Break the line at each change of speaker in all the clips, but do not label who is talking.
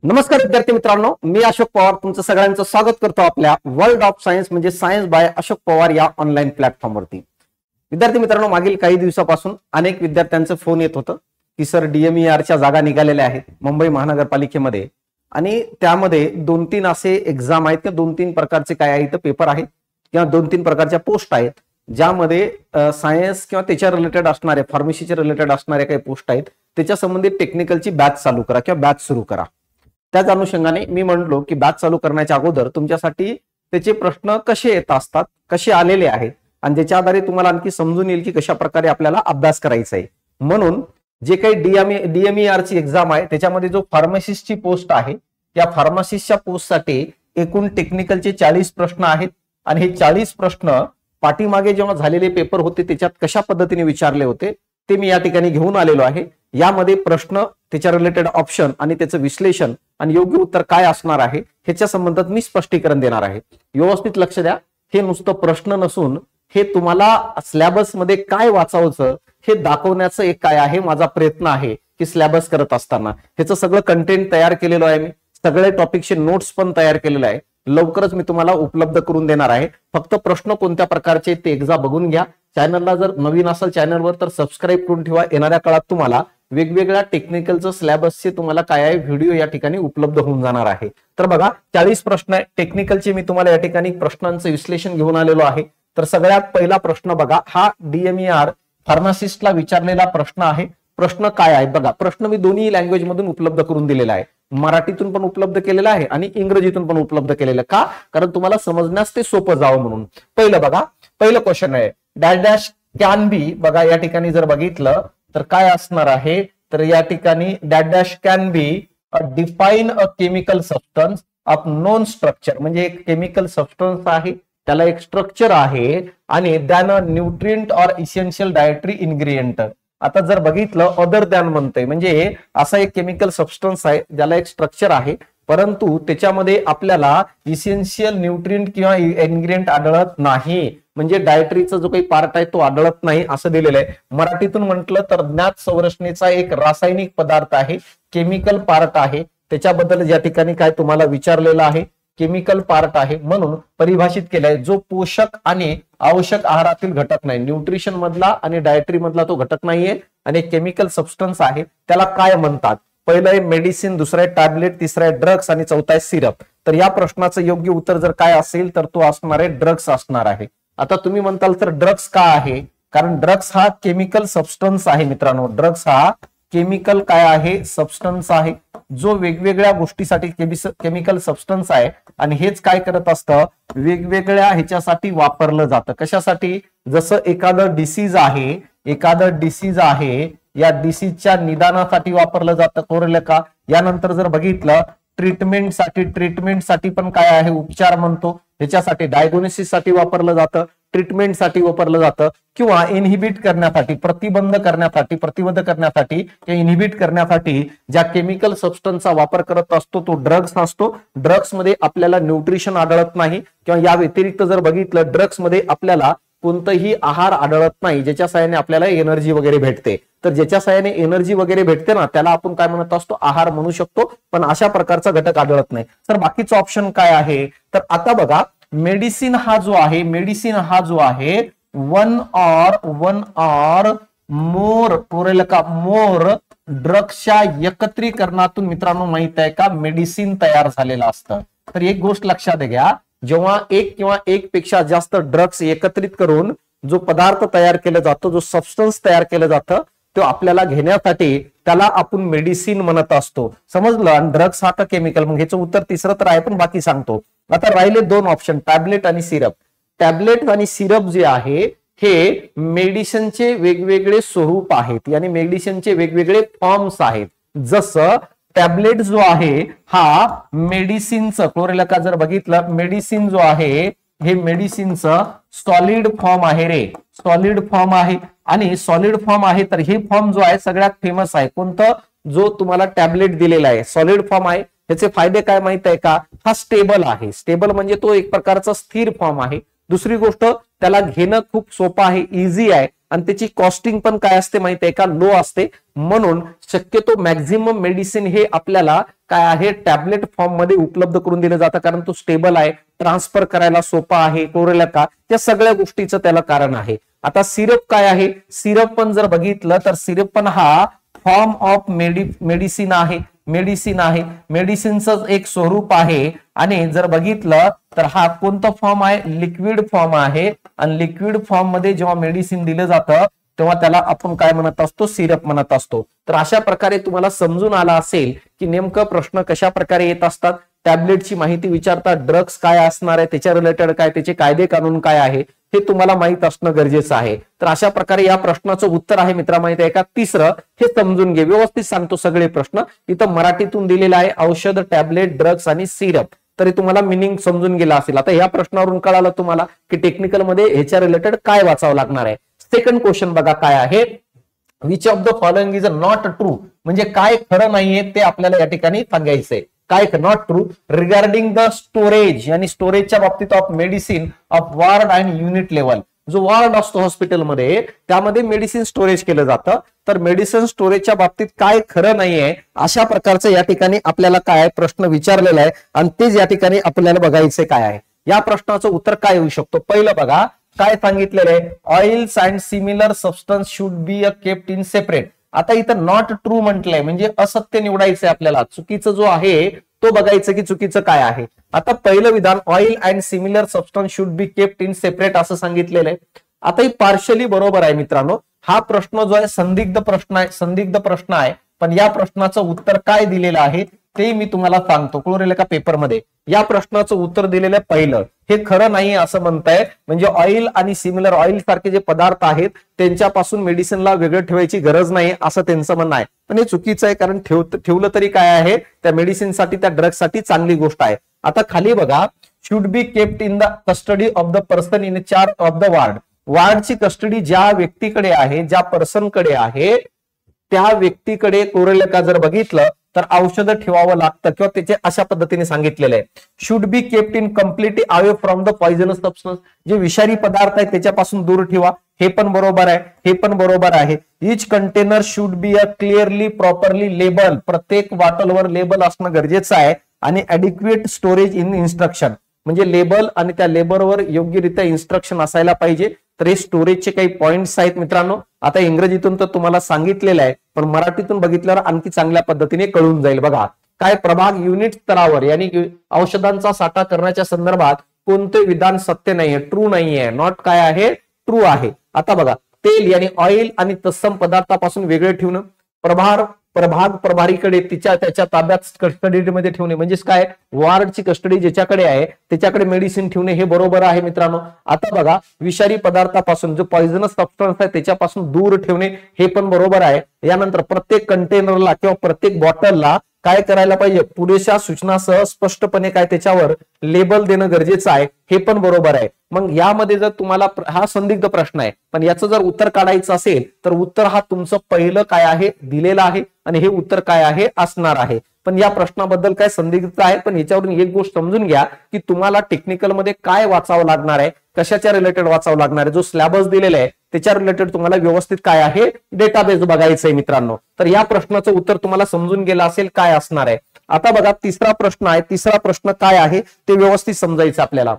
नमस्कार विद्यार्थी मित्रांनो, मी अशोक पवार तुमचं सगळ्यांचं स्वागत करतो आपल्या वर्ल्ड ऑफ सायन्स म्हणजे सायन्स बाय अशोक पवार या ऑनलाईन प्लॅटफॉर्मवरती। विद्यार्थी मित्रांनो, मागील काही दिवसापासून अनेक विद्यार्थ्यांचं फोन येत होतं की सर DMERच्या जागा निघालेल्या आहेत मुंबई महानगरपालिकेमध्ये आणि त्यामध्ये 2-3 असे एग्जाम आहेत किंवा 2-3 प्रकारचे काय आहेत पेपर आहेत किंवा 2-3 प्रकारच्या पोस्ट आहेत ज्यामध्ये सायन्स किंवा त्याच्या रिलेटेड असणारे फार्मसीचे रिलेटेड असणारे काही पोस्ट आहेत त्याच्या संबंधित टेक्निकलची बॅच चालू करा किंवा बॅच सुरू करा। त्याच अनुषंगाने मी म्हणलो की बॅच चालू करण्याच्या अगोदर तुमच्यासाठी त्याचे प्रश्न कसे येत असतात, कसे आलेले आहेत आणि ज्याच्या आधारे तुम्हाला आणखी समजून येईल की कशा प्रकारे आपल्याला अभ्यास करायचा आहे। म्हणून जे काही DMERची एक्झाम आहे त्याच्यामध्ये जो फार्मसिस्टची पोस्ट आहे या फार्मसिस्टच्या पोस्टसाठी एकूण टेक्निकलचे 40 प्रश्न आहेत आणि हे 40 प्रश्न पाठीमागे जेव्हा झालेले पेपर होते त्याच्यात कशा पद्धतीने विचारले होते ते मी या ठिकाणी घेऊन आलेलो आहे। यामध्ये प्रश्न, त्याच्या रिलेटेड ऑप्शन आणि त्याचं विश्लेषण आणि योग्य उत्तर काय असणार आहे ह्याच्या संबंधात मी स्पष्टीकरण देणार आहे। व्यवस्थित लक्ष द्या, हे नुसतं प्रश्न नसून हे तुम्हाला सिलेबस मध्ये काय वाचावचं हे दाखवण्याचं एक काय आहे माझा प्रयत्न आहे की सिलेबस करत असताना ह्याचं सगळं कंटेंट तयार केलेलं आहे, मी सगळे टॉपिकचे नोट्स पण तयार केलेले आहे, लवकरच मी तुम्हाला उपलब्ध करून देणार आहे। फक्त प्रश्न कोणत्या प्रकारचे ते एकदा बघून घ्या। चॅनलला जर नवीन असेल चॅनलवर तर सबस्क्राईब करून ठेवा। येणाऱ्या काळात तुम्हाला वेगवेगळ्या टेक्निकलचं सिलेबसचे तुम्हाला काय आहे व्हिडिओ या ठिकाणी उपलब्ध होऊन जाणार आहे। तर बघा 40 प्रश्न आहे टेक्निकलचे, मी तुम्हाला या ठिकाणी प्रश्नांचं विश्लेषण घेऊन आलेलो आहे। तर सगळ्यात पहिला प्रश्न बघा, हा DMER फार्मासिस्टला विचारलेला प्रश्न आहे। प्रश्न काय आहे बघा, प्रश्न मी दोन्ही लँग्वेज मधून उपलब्ध करून दिलेला आहे, मराठीतून पण उपलब्ध केलेला आहे आणि इंग्रजीतून पण उपलब्ध केलेलं का, कारण तुम्हाला समजण्यास ते सोपं जावं म्हणून। पहिलं बघा, पहिलं क्वेश्चन आहे डॅश डॅश कॅन बी, बघा या ठिकाणी जर बघितलं तर काय असणार आहे, तर या ठिकाणी dash dash can be define a chemical substance of non structure, म्हणजे एक केमिकल सबस्टन्स आहे त्याला एक स्ट्रक्चर आहे आणि than a nutrient or essential dietary ingredient. आता जर बघितलं अदर दॅन म्हणतंय म्हणजे असा एक केमिकल सबस्टन्स आहे ज्याला एक स्ट्रक्चर आहे परंतु त्याच्यामध्ये आपल्याला इसेन्शियल न्यूट्रिएंट किंवा इन्ग्रेडियंट आढळत नाही, म्हणजे डायटरीचा जो काही पार्ट आहे तो आढळत नाही असं दिलेलं आहे। मराठीतून म्हटलं तर ज्ञात संरचनेचा एक रासायनिक पदार्थ आहे, केमिकल पार्ट आहे, त्याच्याबद्दल या ठिकाणी काय तुम्हाला विचारलेलं आहे, केमिकल पार्ट आहे म्हणून परिभाषित केलाय जो पोषक आणि आवश्यक आहारातील घटक नाही, न्यूट्रिशन मधला आणि डायटरी मधला तो घटक नाहीये आणि केमिकल सबस्टन्स आहे त्याला काय म्हणतात। पहिलं आहे मेडिसिन, दुसरं आहे टॅबलेट, तिसरं आहे ड्रग्स आणि चौथा आहे सिरप। तर या प्रश्नाचं योग्य उत्तर जर काय असेल तर तो असणार आहे ड्रग्स असणार आहे। आता तुम्ही म्हणताल तर ड्रग्स का आहे, कारण ड्रग्स हा केमिकल सबस्टन्स आहे मित्रांनो, ड्रग्स हा केमिकल काय आहे सबस्टन्स आहे जो वेगवेगळ्या गोष्टीसाठी केमिकल सबस्टन्स आहे आणि हेच काय करत असतं वेगवेगळ्या ह्याच्यासाठी वापरलं जातं। कशासाठी, जसं एखादं डिसीज आहे या डिसीजच्या निदानासाठी वापरलं जातं, कोरलं का। यानंतर जर बघितलं ट्रीटमेंटसाठी पण काय आहे उपचार म्हणतो, ह्याच्यासाठी डायग्नोसिस साठी वापरलं जातं, ट्रीटमेंटसाठी वापरलं जातं किंवा इनहिबिट करण्यासाठी, प्रतिबंध करण्यासाठी किंवा इनहिबिट करण्यासाठी ज्या केमिकल सबस्टन्सचा वापर करत असतो तो ड्रग्स असतो। ड्रग्स मध्ये आपल्याला न्यूट्रिशन आढळत नाही किंवा या व्यतिरिक्त जर बघितलं ड्रग्स मध्ये आपल्याला कोणताही आहार आढळत नाही ज्याच्या सहाय्याने आपल्याला एनर्जी वगैरे भेटते। तर ज्याच्या सहाय्याने एनर्जी वगैरे भेटते ना त्याला आपण काय म्हणत असतो आहार म्हणू शकतो, पण अशा प्रकारचा घटक आढळत नाही। तर बाकीचं ऑप्शन काय आहे, तर आता बघा मेडिसिन हा जो आहे वन ऑर मोर ड्रग्सच्या एकत्रीकरणातून मित्रांनो माहित आहे का मेडिसिन तयार झालेलं असतं। तर एक गोष्ट लक्षात घ्या, जेव्हा एक किंवा एक पेक्षा जास्त ड्रग्स एकत्रित करून जो पदार्थ तयार केला जातो, जो सबस्टन्स तयार केलं जातं तो आपल्याला घेण्यासाठी त्याला आपण मेडिसिन म्हणत असतो, समजलं। आणि ड्रग्स हा का केमिकल, मग ह्याचं उत्तर तिसरं तर आहे पण बाकी सांगतो। आता राहिले दोन ऑप्शन टॅबलेट आणि सिरप। टॅबलेट आणि सिरप जे आहे हे मेडिसिनचे वेगवेगळे स्वरूप आहेत आणि मेडिसिनचे वेगवेगळे फॉर्म्स आहेत। जसं टॅबलेट जो आहे हा मेडिसिनचं क्लोरेला का जर बघितलं मेडिसिन जो आहे हे मेडिसिनचं सॉलिड फॉर्म आहे रे, सॉलिड फॉर्म आहे आणि सॉलिड फॉर्म आहे तर हे फॉर्म जो आहे सगळ्यात फेमस आहे कोणतं, जो तुम्हाला टॅबलेट दिलेला आहे सॉलिड फॉर्म आहे। त्याचे फायदे काय माहित आहे का, हा स्टेबल आहे, स्टेबल म्हणजे तो एक प्रकारचा स्थिर फॉर्म आहे। दुसरी गोष्ट त्याला घेणं खूप सोपं आहे, इझी आहे आणि त्याची कॉस्टिंग पण काय असते माहिती आहे का, लो असते. म्हणून शक्यतो मॅक्झिमम मेडिसिन हे आपल्याला काय आहे, टॅबलेट फॉर्म मध्ये उपलब्ध करून दिलं जातं, कारण तो स्टेबल आहे, ट्रान्सफर करायला सोपा आहे. क्लोरेलेका त्या सगळ्या गोष्टीचं त्याला कारण आहे. आता सिरप काय आहे, सिरप पण जर बघितलं तर सिरप पण हा फॉर्म ऑफ मेडिसिन आहे. मेडिसिनचं एक स्वरूप आहे. आणि जर बघितलं तर हा कोणता फॉर्म आहे, लिक्विड फॉर्म आहे. आणि लिक्विड फॉर्म मध्ये जेव्हा मेडिसिन दिलं जातं तेव्हा त्याला आपण काय म्हणत असतो, सिरप म्हणत असतो. तर अशा प्रकारे तुम्हाला समजून आला असेल की नेमकं प्रश्न कशा प्रकारे येत असतात. टॅबलेटची माहिती विचारतात, ड्रग्स काय असणार आहे, त्याच्या रिलेटेड काय, त्याचे कायदे कानून काय आहे हे तुम्हाला माहित असणं गरजेचं आहे. तर अशा प्रकारे या प्रश्नाचं उत्तर आहे मित्रा माहिती आहे का, तिसरं. हे समजून घे, व्यवस्थित सांगतो सगळे प्रश्न. इथं मराठीतून दिलेला आहे औषध, टॅबलेट, ड्रग्स आणि सिरप. तरी तुम्हाला मिनिंग समजून गेला असेल. आता या प्रश्नावरून कळालं तुम्हाला की टेक्निकल मध्ये ह्याच्या रिलेटेड काय वाचावं लागणार आहे. सेकंड क्वेश्चन बघा काय आहे, which of the following is not true, म्हणजे काय खरं नाहीये ते आपल्याला या ठिकाणी सांगायचंय. काय not true regarding the storage, आणि स्टोरेजच्या बाबतीत of medicine of ward and unit level. जो वॉर्ड असतो हॉस्पिटलमध्ये त्यामध्ये मेडिसिन स्टोरेज केलं जातं. तर मेडिसिन स्टोरेजच्या बाबतीत काय खरं नाहीये अशा प्रकारचं या ठिकाणी आपल्याला काय प्रश्न विचारलेला आहे. आणि तेच या ठिकाणी आपल्याला बघायचं काय आहे. या प्रश्नाचं उत्तर काय येऊ शकतो. पहिलं बघा काय सांगितलेलं आहे, oils and similar substance should be kept in separate. आता इथं नॉट ट्रू म्हटलंय म्हणजे असत्य निवडायचंय आपल्याला. चुकीचं जो आहे तो बघायचं की चुकीचं काय आहे. आता पहिलं विधान oil and similar substance should be kept in separate असं सांगितलेलं आहे. आता ही पार्शली बरोबर आहे मित्रांनो. हा प्रश्न जो आहे संदिग्ध प्रश्न आहे. पण या प्रश्नाचं उत्तर काय दिलेलं आहे ते मी तुम्हाला सांगतो. क्लोरेलेका पेपरमध्ये या प्रश्नाचं उत्तर दिलेलं आहे पहिलं. हे खरं नाही असं म्हणताय, म्हणजे ऑइल आणि सिमिलर ऑइल सारखे जे पदार्थ आहेत त्यांच्यापासून मेडिसिनला वेगळं ठेवायची गरज नाही असं त्यांचं म्हणणं आहे. पण हे चुकीचं आहे, कारण ठेवलं तरी काय आहे, त्या मेडिसिनसाठी त्या ड्रग्ससाठी चांगली गोष्ट आहे. आता खाली बघा, should be kept in the custody of the person in charge of the ward. वॉर्डची कस्टडी ज्या व्यक्तीकडे आहे, ज्या पर्सनकडे आहे त्या व्यक्तीकडे क्लोरेलेका जर बघितलं तर औषधं ठेवावं लागतं किंवा त्याचे अशा पद्धतीने सांगितलेलं आहे. Should be kept in completely away from the poisonous substance. जे विषारी पदार्थ आहे त्याच्यापासून दूर ठेवा. हे पण बरोबर आहे, हे पण बरोबर आहे. Each container should be a clearly properly label. प्रत्येक बॉटलवर लेबल असणं गरजेचं आहे. आणि ॲडिक्वेट स्टोरेज इन इन्स्ट्रक्शन, म्हणजे लेबल आणि त्या लेबलवर योग्यरित्या इन्स्ट्रक्शन असायला पाहिजे. तर हे स्टोरेजचे काही पॉइंट्स आहेत मित्रांनो. आता इंग्रजीतून तर तुम्हाला सांगितलेलं आहे, पण मराठीतून बघितल्यावर आणखी चांगल्या पद्धतीने कळून जाईल. बघा काय, प्रभाग युनिट स्तरावर यानी औषधांचा साठा करण्याच्या संदर्भात कोणते विधान सत्य नाहीये, ट्रू नाहीये. नॉट काय आहे, ट्रू आहे. आता बघा, तेल यानी ऑइल आणि तत्सम पदार्थापासून वेगळे ठेवणं. प्रभारीकडे त्याच्या ताब्यात कस्टडीमध्ये ठेवणे, म्हणजेच काय, वॉर्डची कस्टडी ज्याच्याकडे आहे त्याच्याकडे मेडिसिन ठेवणे. हे बरोबर आहे मित्रांनो. आता बघा, विषारी पदार्थापासून जो पॉइझनस सबस्टन्स आहे त्याच्यापासून दूर ठेवणे. हे पण बरोबर आहे. यानंतर प्रत्येक कंटेनरला किंवा प्रत्येक बॉटलला काय करायला पाहिजे, पुरेशा सूचनासह स्पष्टपणे काय त्याच्यावर लेबल देणं गरजेचं आहे. हे पण बरोबर आहे. मग यामध्ये जर तुम्हाला हा संदिग्ध प्रश्न आहे, पण याचं जर उत्तर काढायचं असेल तर उत्तर हा तुमचं पहिलं काय आहे दिलेलं आहे आणि हे उत्तर काय आहे असणार आहे. पण या प्रश्नाबद्दल काय संदिग्धता आहे, पण याच्यावरून एक गोष्ट समजून घ्या की तुम्हाला टेक्निकल मध्ये काय वाचावं लागणार आहे, कशाच्या रिलेटेड वाचावं लागणार आहे. जो सिलेबस दिलेला आहे त्याच्या रिलेटेड तुम्हाला व्यवस्थित काय आहे डेटाबेस बघायचं आहे मित्रांनो. तर या प्रश्नाचं उत्तर तुम्हाला समजून गेलं असेल काय असणार आहे. आता बघा तिसरा प्रश्न आहे. तिसरा प्रश्न काय आहे ते व्यवस्थित समजायचं आपल्याला.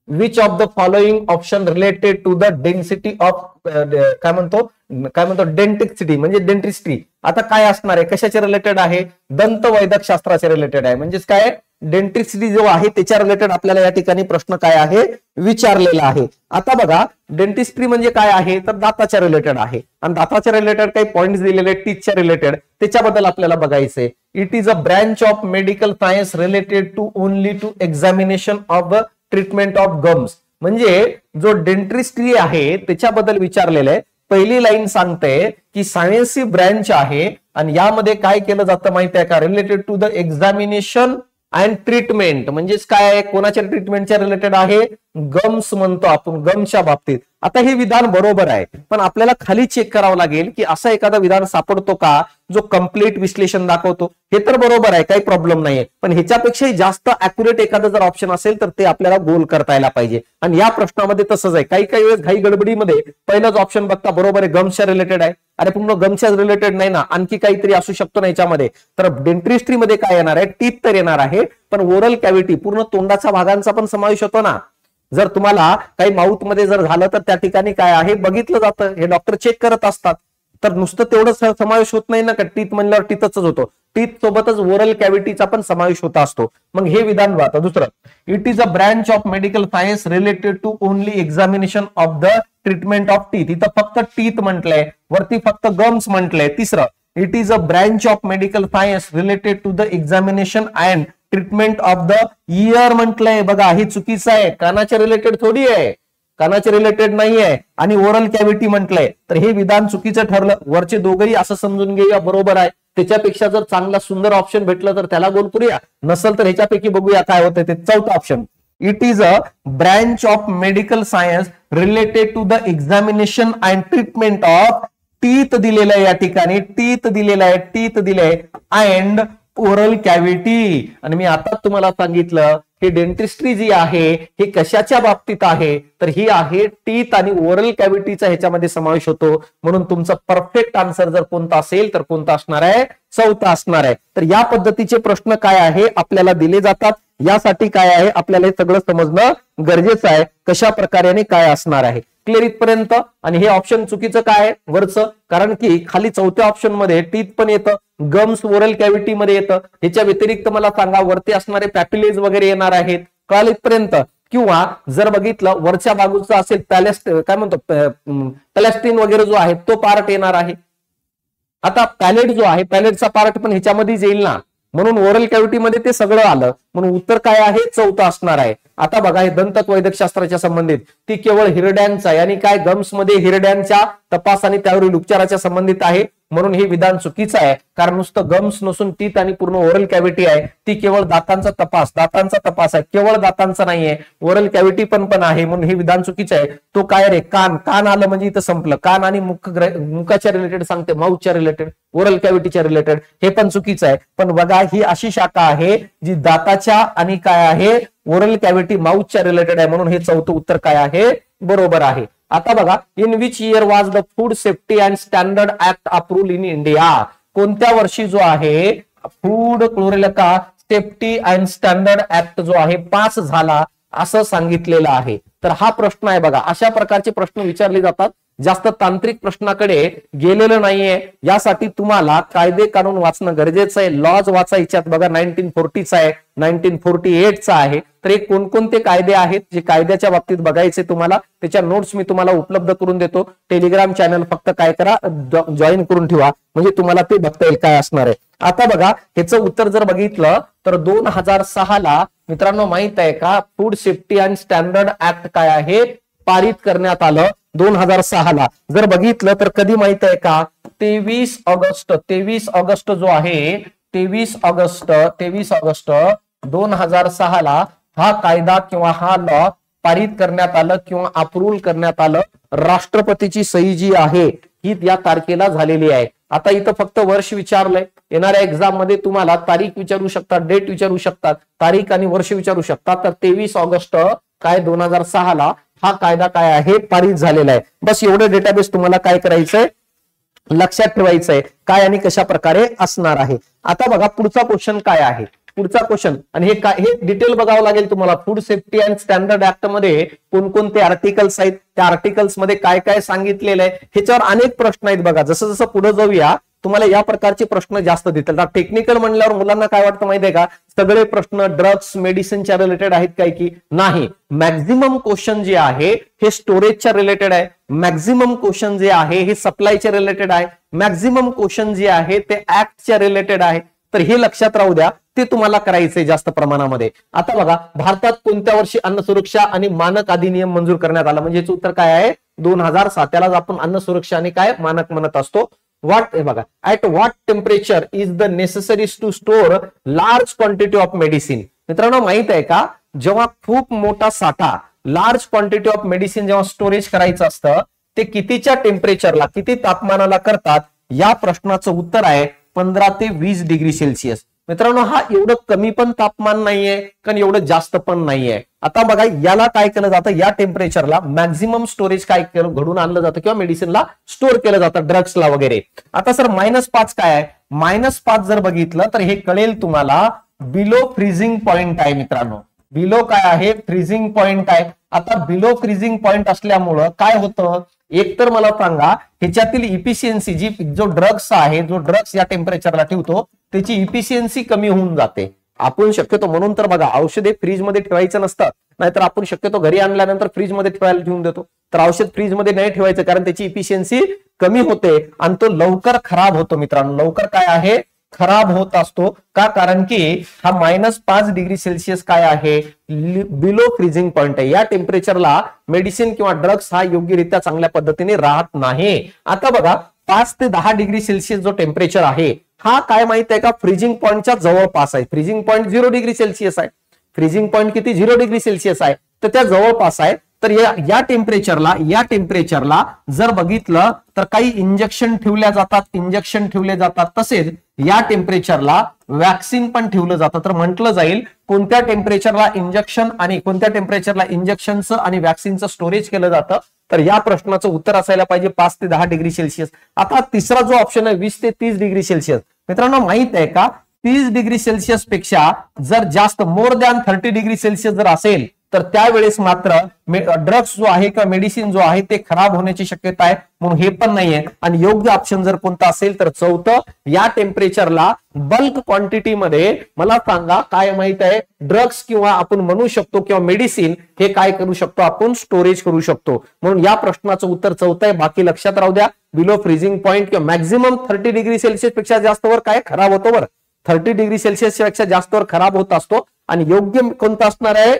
Which of the following option related to the density of काय म्हणतो डेंटिस्ट्री, म्हणजे डेंटिस्ट्री. आता काय असणार आहे, कशाच्या रिलेटेड आहे, दंत वैद्यकशास्त्राच्या रिलेटेड आहे. म्हणजेच काय, डेंटिस्ट्री जो आहे त्याच्या रिलेटेड आपल्याला या ठिकाणी प्रश्न काय आहे विचारलेला आहे. आता बघा, डेंटिस्ट्री म्हणजे काय आहे तर दाताच्या रिलेटेड आहे. आणि दाताच्या रिलेटेड काही पॉइंट्स दिलेले टीथच्या रिलेटेड, त्याच्याबद्दल आपल्याला बघायचंय. It is a branch of medical science related to only to examination of the treatment of gums. म्हणजे जो डेंटिस्ट्री आहे त्याच्याबद्दल विचारलेलं आहे. पहिली लाईन सांगते की सायन्सची ब्रँच आहे आणि यामध्ये काय केलं जातं माहिती आहे का, related to the examination and treatment म्हणजेच काय आहे, कोणाच्या ट्रीटमेंटच्या रिलेटेड आहे, गम्स म्हणतो आपण, गम्सच्या बाबतीत. आता हे विधान बरोबर आहे, पण आपल्याला खाली चेक करावं लागेल की असं एखादं विधान सापडतो का जो कम्प्लीट विश्लेषण दाखवतो. हे तर बरोबर आहे, काही प्रॉब्लेम नाहीये, पण ह्याच्यापेक्षाही जास्त अॅक्युरेट एखादं जर ऑप्शन असेल तर ते आपल्याला गोल करता यायला पाहिजे. आणि या प्रश्नामध्ये तसंच आहे, काही काही वेळेस घाई गडबडीमध्ये पहिलंच ऑप्शन बघता बरोबर आहे, गम्सच्या रिलेटेड आहे. अरे पूर्ण गमच्या रिलेटेड नाही ना, आणखी काहीतरी असू शकतो ना याच्यामध्ये. तर डेंटिस्ट्री मध्ये काय येणार आहे, टीथ तर येणार आहे, पण ओरल कॅव्हिटी पूर्ण तोंडाच्या भागांचा पण समावेश होतो ना. जर तुम्हाला काही माउथ मध्ये जर झालं तर त्या ठिकाणी काय आहे बघितलं जातं, हे डॉक्टर चेक करत असतात. तर नुसतं तेवढंच समावेश होत नाही ना, का टीथ म्हणल्यावर टीथच होतो, टीथ सोबतच ओरल कॅव्हिटीचा पण समावेश होत असतो. मग हे विधान पाहता. दुसरं, it is a branch of medical science related to only examination of the treatment of teeth. इथं फक्त टीथ म्हटलंय, वरती फक्त गम्स म्हटलंय. तिसरं, it is a branch of medical science related to the examination and treatment of the ear म्हटलंय. बघा हे चुकीचं आहे, कानाच्या रिलेटेड थोडी आहे, कानाच्या रिलेटेड नाहीये. आणि ओरल कॅव्हिटी म्हटलंय, तर हे विधान चुकीचं ठरलं. वरचे दोघंही असं समजून घेऊया बरोबर आहे. त्याच्यापेक्षा जर चांगला सुंदर ऑप्शन भेटलं तर त्याला गोल करूया, नसेल तर ह्याच्यापैकी बघूया काय होतं ते. चौथा option, it is a branch of medical science related to the examination and treatment of teeth दिलेलं आहे, या ठिकाणी टीथ दिलेलं आहे, टीथ दिलंय अँड ओरल कॅव्हिटी. आणि मी आता तुम्हाला सांगितलं ही डेंटिस्ट्री जी आहे हे कशाच्या बाबतीत आहे, तर ही आहे टीथ आणि ओरल कॅव्हिटीचा ह्याच्यामध्ये समावेश होतो. म्हणून तुमचा परफेक्ट आन्सर जर कोणता असेल तर कोणता असणार आहे, चौथा असणार आहे. तर या पद्धतीचे प्रश्न काय आहे आपल्याला दिले जातात. यासाठी काय आहे आपल्याला हे सगळं समजणं गरजेचं आहे, कशा प्रकारे आणि काय असणार आहे. क्लिअर इथपर्यंत. आणि हे ऑप्शन चुकीचं काय आहे वरचं, कारण की खाली चौथ्या ऑप्शन मध्ये टीथ पण येतं, गम्स ओरल कॅव्हिटी मध्ये येतं. ह्याच्या व्यतिरिक्त मला सांगा वरती असणारे पॅपिलेज वगैरे येणार आहेत, कळालं इथपर्यंत. किंवा जर बघितलं वरच्या बाजूचा असेल काय म्हणतो पॅलेस्ट्रीन वगैरे जो आहे तो पार्ट येणार आहे. आता पॅलेट जो आहे, पॅलेटचा पार्ट पण ह्याच्यामध्येच येईल ना, म्हणून ओरल कॅव्हिटी मध्ये ते सगळं आलं, म्हणून उत्तर काय आहे, चौथा असणार आहे. आता बघा हे दंत वैद्यकशास्त्राच्या संबंधित ती केवळ हिरड्यांचा आणि काय गम्स मध्ये हिरड्यांच्या तपास आणि त्यावरील उपचाराच्या संबंधित आहे. म्हणून हे विधान चुकीचं आहे, कारण नुसतं गम्स नसून टीथ आणि पूर्ण ओरल कॅव्हिटी आहे. ती केवळ दातांचा तपास आहे, केवळ दातांचा नाहीये, ओरल कॅव्हिटी पण आहे. म्हणून हे विधान चुकीचं आहे. तो काय रे, कान आलं म्हणजे इथं संपलं. कान आणि मुखाच्या रिलेटेड सांगते, माउथच्या रिलेटेड, ओरल कॅव्हिटीच्या रिलेटेड, हे पण चुकीचं आहे. पण बघा ही अशी शाखा आहे जी दाताच्या आणि काय आहे ओरल कॅव्हिटी माउथच्या रिलेटेड आहे. म्हणून हे चौथं उत्तर काय आहे, बरोबर आहे. आता बघा, in which year was the food safety and standard act approved in India. कोणत्या वर्षी जो आहे फूड क्लोरेलका सेफ्टी अँड स्टँडर्ड ऍक्ट जो आहे पास झाला असं सांगितलेलं आहे. तर हा प्रश्न आहे बघा, अशा प्रकारचे प्रश्न विचारले जातात. जास्त तांत्रिक प्रश्नाकडे गेलेलं नाहीये. यासाठी तुम्हाला कायदे कानून वाचणं गरजेचं आहे. लॉज वाचायच्यात बघा, 1940चा आहे, 1948चा आहे. तर हे कोणकोणते कायदे आहेत जे कायद्याच्या बाबतीत बघायचे तुम्हाला, त्याच्या नोट्स मी तुम्हाला उपलब्ध करून देतो. टेलिग्राम चॅनल फक्त काय करा, जॉईन करून ठेवा, म्हणजे तुम्हाला ते बघता येईल काय असणार आहे. आता बघा ह्याचं उत्तर जर बघितलं तर 2006 ला मित्रांनो माहित आहे का food safety and standard act काय आहे पारित करण्यात आलं 2006 ला. जर बघितलं तर कधी माहित आहे का, 23 ऑगस्ट जो आहे 23 ऑगस्ट 2006 ला हा कायदा किंवा हा लॉ पारित करण्यात आलं किंवा अप्रूव्ह करण्यात आलं. राष्ट्रपतीची सही जी आहे ही या तारखेला झालेली आहे. आता इथं फक्त वर्ष विचारलंय, येणाऱ्या एक्झाम मध्ये तुम्हाला तारीख विचारू शकतात, डेट विचारू शकतात, तारीख आणि वर्ष विचारू शकतात. तर 23 ऑगस्ट काय 2006 ला हा कायदा काय आहे पारित झालेला आहे. बस एवढं डेटाबेस तुम्हाला काय करायचंय, लक्षात ठेवायचंय काय आणि कशा प्रकारे असणार आहे. आता बघा पुढचा क्वेश्चन काय आहे, पुढचा क्वेश्चन, आणि हे डिटेल बघावं लागेल तुम्हाला. Food safety and standard act मध्ये कोणकोणते आर्टिकल्स आहेत, त्या आर्टिकल्स मध्ये काय काय सांगितलेलं आहे, ह्याच्यावर अनेक प्रश्न आहेत बघा. जसं जसं पुढे जाऊया तुम्हाला या प्रकारचे प्रश्न जास्त देतील. टेक्निकल म्हणल्यावर मुलांना काय वाटतं माहितीये का, सगळे प्रश्न ड्रग्स मेडिसिनच्या रिलेटेड आहेत काय की नाही. मॅक्झिमम क्वेश्चन जे आहे हे स्टोरेजच्या रिलेटेड आहे, मॅक्झिमम क्वेश्चन जे आहे हे सप्लायच्या रिलेटेड आहे, मॅक्झिमम क्वेश्चन जे आहे ते ऍक्टच्या रिलेटेड आहे. तर हे लक्षात राहू द्या, ते तुम्हाला करायचंय जास्त प्रमाणामध्ये. आता बघा भारतात कोणत्या वर्षी अन्न सुरक्षा आणि मानक अधिनियम मंजूर करण्यात आला, म्हणजे याचं उत्तर काय आहे 2007. त्यालाच आपण अन्न सुरक्षा आणि काय मानक म्हणत असतो. व्हॉट बघा at what temperature is the necessary to store large quantity of medicine. मित्रांनो माहित आहे का, जेव्हा खूप मोठा साठा लार्ज क्वांटिटी ऑफ मेडिसिन जेव्हा स्टोरेज करायचं असतं ते कितीच्या टेम्परेचरला किती तापमानाला करतात, या प्रश्नाचं उत्तर आहे 15 ते 20 डिग्री सेल्सिअस. मित्रांनो हा एवढं कमी पण तापमान नाहीये कारण एवढं जास्त पण नाहीये. आता बघा याला काय केलं जातं, या टेम्परेचरला मॅक्झिमम स्टोरेज काय घडून आणलं जातं किंवा मेडिसिनला स्टोअर केलं जातं, ड्रग्सला वगैरे. आता सर -5 काय आहे, -5 जर बघितलं तर हे कळेल तुम्हाला बिलो फ्रीजिंग पॉइंट आहे. मित्रांनो बिलो काय आहे, फ्रीजिंग पॉइंट आहे. आता बिलो फ्रीजिंग पॉइंट असल्यामुळं काय होतं, एक तर मला सांगा ह्याच्यातील इफिशियन्सी जो ड्रग्स आहे, जो ड्रग्स या टेम्परेचरला ठेवतो त्याची इफिशियन्सी कमी होऊन जाते. आपण शक्यतो म्हणून तर बघा औषधे फ्रीजमध्ये ठेवायचं नसतं, नाहीतर आपण शक्यतो घरी आणल्यानंतर फ्रीजमध्ये ठेवून देतो. तर औषध फ्रीजमध्ये नाही ठेवायचं कारण त्याची इफिशियन्सी कमी होते आणि तो लवकर खराब होतो. मित्रांनो लवकर काय आहे, खराब होत असतो का, कारण की हा -5 डिग्री सेल्सिअस काय आहे, बिलो फ्रीजिंग पॉइंट आहे. या टेम्परेचरला मेडिसिन किंवा ड्रग्स हा योग्यरित्या चांगल्या पद्धतीने राहत नाही. आता बघा 5 ते 10 डिग्री सेल्सिअस जो टेम्परेचर आहे हा काय माहित आहे का, फ्रीजिंग पॉइंटच्या जवळपास आहे. फ्रीजिंग पॉइंट 0 डिग्री सेल्सिअस आहे. फ्रीजिंग पॉइंट किती, 0 डिग्री सेल्सिअस आहे, तर त्या जवळपास आहे. तर या टेम्परेचरला जर बघितलं तर काही इंजेक्शन ठेवले जातात, तसेच या टेम्परेचरला वॅक्सिन पण ठेवलं जातं. तर म्हटलं जाईल कोणत्या टेम्परेचरला इंजेक्शन आणि कोणत्या टेम्परेचरला इंजेक्शनचं आणि वॅक्सिनचं स्टोरेज केलं जातं, तर या प्रश्नाचं उत्तर असायला पाहिजे 5 ते 10 डिग्री सेल्सिअस. आता तिसरा जो ऑप्शन आहे 20 ते 30 डिग्री सेल्सिअस. मित्रांनो माहित आहे का, 30 डिग्री सेल्सिअस पेक्षा जर जास्त मोर दॅन 30 डिग्री सेल्सिअस जर असेल तर त्यावेळेस मात्र ड्रग्स जो आहे किंवा मेडिसिन जो आहे ते खराब होण्याची शक्यता आहे, म्हणून हे पण नाहीये. आणि योग्य ऑप्शन जर कोणता असेल तर चौथं, या टेम्परेचरला बल्क क्वांटिटीमध्ये मला सांगा काय माहित आहे, ड्रग्स किंवा आपण म्हणू शकतो किंवा मेडिसिन हे काय करू शकतो, आपण स्टोरेज करू शकतो. म्हणून या प्रश्नाचं उत्तर चौथं आहे. बाकी लक्षात राहू द्या, बिलो फ्रीजिंग पॉइंट किंवा मॅक्झिमम 30 डिग्री सेल्सिअस पेक्षा जास्त वर काय खराब होतो, वर 30 डिग्री सेल्सिअस पेक्षा जास्त वर खराब होत असतो. आणि योग्य कोणता असणार आहे,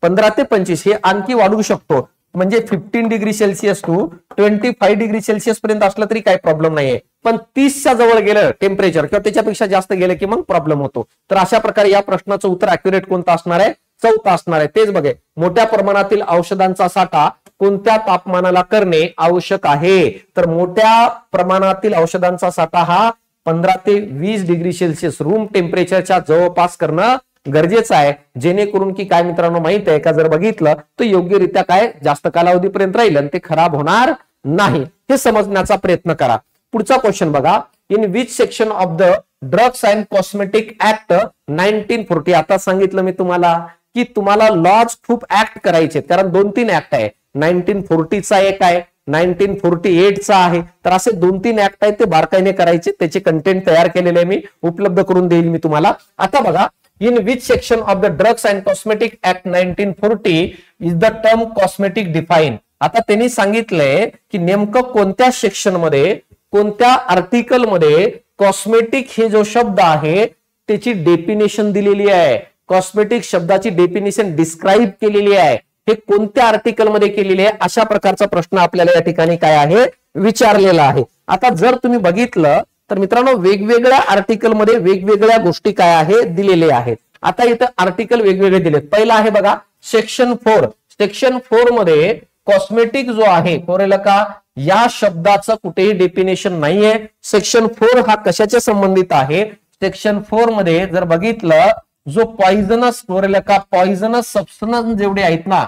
15 ते 25 हे आणखी वाढवू शकतो, म्हणजे 15 degree Celsius to 25 degree Celsius पर्यंत असलं तरी काही प्रॉब्लेम नाहीये. पण 30च्या जवळ गेलं टेम्परेचर किंवा त्याच्यापेक्षा जास्त गेलं की मग प्रॉब्लेम होतो. तर अशा प्रकारे या प्रश्नाचं उत्तर अॅक्युरेट कोणतं असणार आहे, चौथा असणार आहे. तेच बघे, मोठ्या प्रमाणातील औषधांचा साठा कोणत्या तापमानाला करणे आवश्यक आहे, तर मोठ्या प्रमाणातील औषधांचा साठा हा 15 ते 20 डिग्री सेल्सिअस रूम टेम्परेचरच्या जवळपास करणं गरजेचं आहे, जेणेकरून की काय मित्रांनो माहित आहे का, जर बघितलं तर योग्यरित्या काय जास्त कालावधीपर्यंत राहील आणि ते खराब होणार नाही, हे समजण्याचा प्रयत्न करा. पुढचा क्वेश्चन बघा, in which section of the drugs and cosmetic act 1940. आता सांगितलं मी तुम्हाला की तुम्हाला लॉज खूप ऍक्ट करायचे, कारण 2-3 ऍक्ट आहे. 1940चा एक आहे, 1948चा आहे. तर असे 2-3 ऍक्ट आहेत, ते बारकाईने करायचे. त्याचे कंटेंट तयार केलेले मी उपलब्ध करून देईल मी तुम्हाला. आता बघा, in which section of the Drugs and Cosmetic Act 1940 is the term cosmetic defined. आता त्यांनी सांगितलंय की नेमकं कोणत्या सेक्शन मध्ये, कोणत्या आर्टिकल मध्ये कॉस्मेटिक हे जो शब्द आहे त्याची डेफिनेशन दिलेली आहे. कॉस्मेटिक शब्दाची डेफिनेशन डिस्क्राईब केलेली आहे. हे कोणत्या आर्टिकल मध्ये केलेली आहे, अशा प्रकारचा प्रश्न आपल्याला या ठिकाणी काय आहे, विचारलेला आहे. आता जर तुम्ही बघितलं तर मित्रांनो वेगवेगळ्या आर्टिकल मध्ये वेगवेगळ्या गोष्टी काय आहे दिलेल्या आहेत. आता इथं आर्टिकल वेगवेगळे दिलेत. पहिला आहे बघा सेक्शन 4. सेक्शन 4 मध्ये कॉस्मेटिक जो आहे कोरेलका या शब्दाचं कुठेही डेफिनेशन नाहीये. सेक्शन 4 हा कशाच्या संबंधित आहे, सेक्शन 4 मध्ये जर बघितलं जो पॉइझनस कोरेलका पॉइझनस सबस्टन्स जेवढे आहेत ना,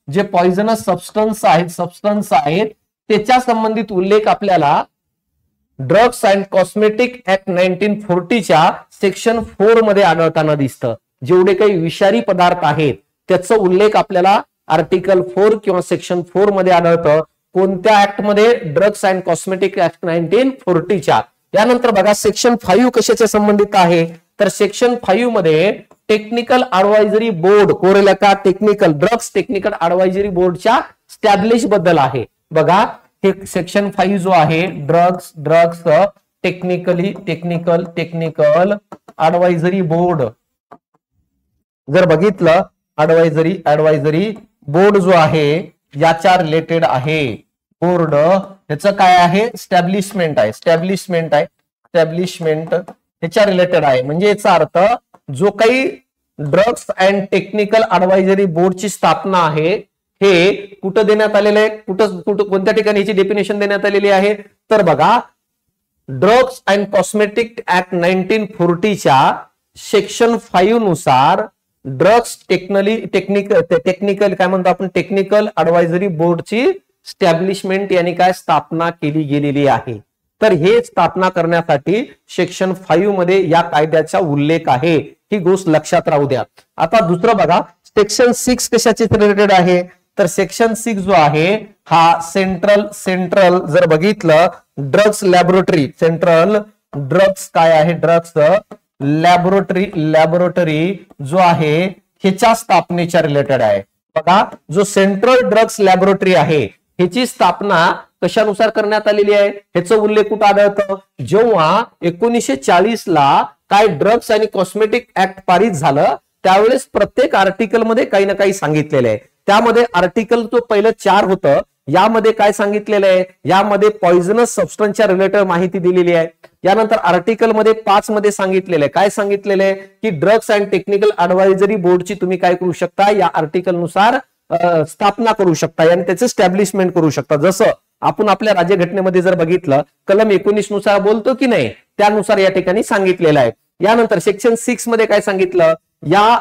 जे पॉइझनस सबस्टन्स आहेत त्याच्या संबंधित उल्लेख आपल्याला ड्रग्स अँड कॉस्मेटिक ऍक्ट 1940च्या सेक्शन 4 मध्ये आढळताना दिसतं. जेवढे काही विषारी पदार्थ आहेत त्याचा उल्लेख आपल्याला आर्टिकल 4 किंवा सेक्शन 4 मध्ये आढळतं. कोणत्या ऍक्ट मध्ये, ड्रग्स अँड कॉस्मेटिक ऍक्ट 1940च्या. यानंतर बघा सेक्शन 5 कशाच्या संबंधित आहे, तर सेक्शन 5 मध्ये टेक्निकल ऍडवायझरी बोर्ड कोरेलका टेक्निकल ड्रग्स टेक्निकल ऍडवायझरी बोर्डच्या स्टॅब्लिश बद्दल आहे. बघा हे सेक्शन 5 जो आहे ड्रग्स टेक्निकल ऍडवायझरी बोर्ड, जर बघितलं ऍडवायझरी बोर्ड जो आहे याच्या रिलेटेड आहे. बोर्ड ह्याचं काय आहे, स्टॅब्लिशमेंट आहे, स्टॅब्लिशमेंट ह्याच्या रिलेटेड आहे. म्हणजे याचा अर्थ जो काही ड्रग्स अँड टेक्निकल ऍडवायझरी बोर्डची स्थापना आहे हे कुठं देण्यात आलेलं आहे, कोणत्या ठिकाणी याची डेफिनेशन देण्यात आलेली आहे. तर बघा, ड्रग्स अँड कॉस्मेटिक ऍक्ट 1940च्या सेक्शन 5 नुसार ड्रग्स टेक्निकल काय म्हणतो आपण, टेक्निकल ऍडवायझरी बोर्डची स्टॅब्लिशमेंट यानी काय स्थापना केली गेलेली आहे. तर हे स्थापना करण्यासाठी सेक्शन 5 मध्ये या कायद्याचा उल्लेख आहे, ही गोष्ट लक्षात राहू द्या. आता दुसरं बघा, सेक्शन 6 कशाचे रिलेटेड आहे, तर सेक्शन 6 जो आहे हा सेंट्रल जर बघितलं ड्रग्स लॅबोरेटरी, सेंट्रल ड्रग्स काय आहे, ड्रग्स लॅबोरेटरी जो आहे ह्याच्या स्थापनेच्या रिलेटेड आहे. बघा, जो सेंट्रल ड्रग्स लॅबोरेटरी आहे ह्याची स्थापना कशानुसार करण्यात आलेली आहे, ह्याचा उल्लेख कुठं आढळतं, जेव्हा 1940 ला काय ड्रग्स आणि कॉस्मेटिक ऍक्ट पारित झालं त्यावेळेस प्रत्येक आर्टिकल मध्ये काही ना काही सांगितलेलं आहे. त्यामध्ये आर्टिकल जो पहिलं 4 होतं यामध्ये काय सांगितलेलं आहे, यामध्ये पॉइझनस सबस्टन्सच्या रिलेटेड माहिती दिलेली आहे. यानंतर आर्टिकल मध्ये 5 मध्ये सांगितलेलं आहे, काय सांगितलेलं आहे की ड्रग्स अँड टेक्निकल ऍडवायझरी बोर्डची तुम्ही काय करू शकता, या आर्टिकल नुसार स्थापना करू शकता आणि त्याचं स्टॅब्लिशमेंट करू शकता. जसं आपण आपल्या राज्यघटनेमध्ये जर बघितलं कलम 19 नुसार बोलतो की नाही, त्यानुसार या ठिकाणी सांगितलेलं आहे. यानंतर सेक्शन 6 मध्ये काय सांगितलं, या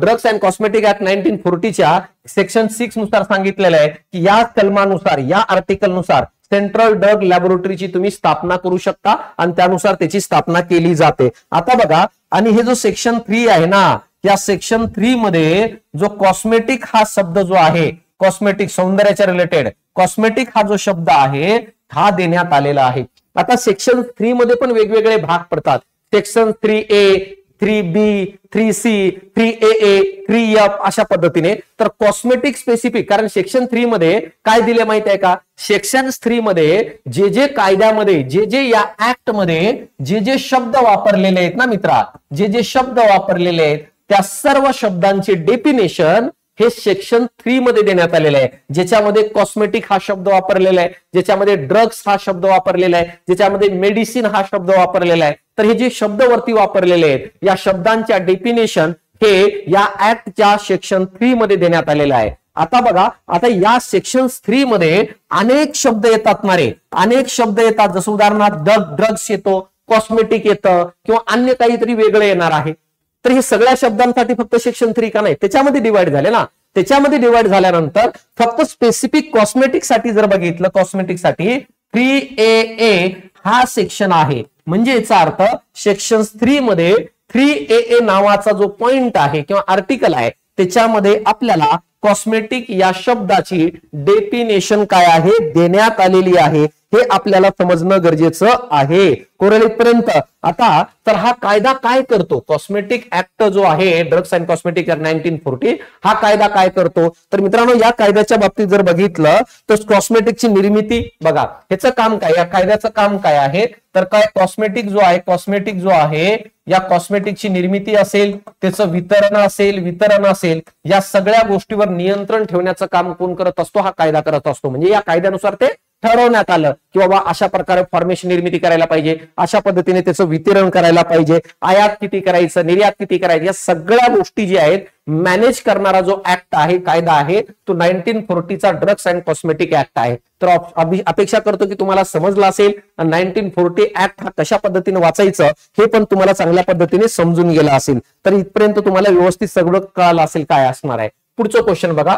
ड्रग्स अँड कॉस्मेटिक ऍक्ट 1940च्या सेक्शन 6 नुसार सांगितलेलं आहे की या कलमानुसार, या आर्टिकल नुसार सेंट्रल ड्रग लॅबोरेटरीची तुम्ही स्थापना करू शकता आणि त्यानुसार त्याची स्थापना केली जाते. आता बघा, आणि हे जो सेक्शन 3 आहे ना, या सेक्शन 3 मध्ये जो कॉस्मेटिक हा शब्द जो आहे, कॉस्मेटिक सौंदर्याच्या रिलेटेड कॉस्मेटिक हा जो शब्द आहे हा देण्यात आलेला आहे. आता सेक्शन 3 मध्ये पण वेगवेगळे भाग पडतात. Section 3A, 3B, 3C, 3AA, 3F अशा पद्धतीने. तर कॉस्मेटिक स्पेसिफिक, कारण सेक्शन 3 मध्ये काय दिले माहित आहे का, सेक्शन 3 मध्ये जे कायद्यामध्ये जे या ऍक्ट मध्ये जे शब्द वापरलेले आहेत ना मित्रा, जे शब्द वापरलेले आहेत त्या सर्व शब्दांचे डेफिनेशन हे सेक्शन 3 मध्ये देण्यात आलेलं आहे. ज्याच्यामध्ये कॉस्मेटिक हा शब्द वापरलेला आहे, ज्याच्यामध्ये ड्रग्स हा शब्द वापरलेला आहे, ज्याच्यामध्ये मेडिसिन हा शब्द वापरलेला आहे. तर हे जे शब्द वरती वापरलेले आहेत या शब्दांच्या डेफिनेशन हे या ऍक्टच्या सेक्शन 3 मध्ये देण्यात आलेलं आहे. आता बघा, आता या सेक्शन 3 मध्ये अनेक शब्द येतात ना रे, अनेक शब्द येतात. जसं उदाहरणार्थ ड्रग्स येतो, कॉस्मेटिक येतं किंवा अन्य काहीतरी वेगळं येणार आहे. तर हे सगळ्या शब्दांसाठी फक्त सेक्शन 3 का नाही, त्याच्यामध्ये डिवाइड झाले ना. त्याच्यामध्ये डिवाइड झाल्यानंतर फक्त स्पेसिफिक कॉस्मेटिक साठी जर बघितलं, कॉस्मेटिक साठी 3AA हा सेक्शन आहे. म्हणजे याचा अर्थ सेक्शन 3 मध्ये 3AA नावाचा जो पॉइंट आहे किंवा आर्टिकल आहे त्याच्यामध्ये आपल्याला कॉस्मेटिक या शब्दाची डेफिनेशन काय आहे देण्यात आलेली आहे, हे आपल्याला समजणं गरजेचं आहे. कोरेलेपर्यंत आता तर हा कायदा काय करतो, कॉस्मेटिक ऍक्ट जो आहे ड्रग्स अँड कॉस्मेटिक ऍक्ट 1940 हा कायदा काय करतो, तर मित्रांनो या कायद्याच्या बाबतीत जर बघितलं तर कॉस्मेटिकची निर्मिती बघा, ह्याचं काम काय, या कायद्याचं काम काय आहे, तर काय कॉस्मेटिक जो आहे या कॉस्मेटिकची निर्मिती असेल, त्याचं वितरण असेल या सगळ्या गोष्टीवर नियंत्रण ठेवण्याचं काम कोण करत असतो, हा कायदा करत असतो. म्हणजे या कायद्यानुसार ते ठरवण्यात आलं की बाबा अशा प्रकारे फॉर्मेशन निर्मिती करायला पाहिजे, अशा पद्धतीने त्याचं वितरण करायला पाहिजे, आयात किती करायचं, निर्यात किती करायचं, या सगळ्या गोष्टी ज्या आहेत मॅनेज करणारा जो ऍक्ट आहे, कायदा आहे तो 1940चा ड्रग्स अँड कॉस्मेटिक ऍक्ट आहे. तर अपेक्षा करतो की तुम्हाला समजलं असेल 1940 ऍक्ट हा कशा पद्धतीने वाचायचं हे पण तुम्हाला चांगल्या पद्धतीने समजून गेलं असेल. तर इथपर्यंत तुम्हाला व्यवस्थित सगळं कळलं असेल काय असणार आहे. पुढचं क्वेश्चन बघा,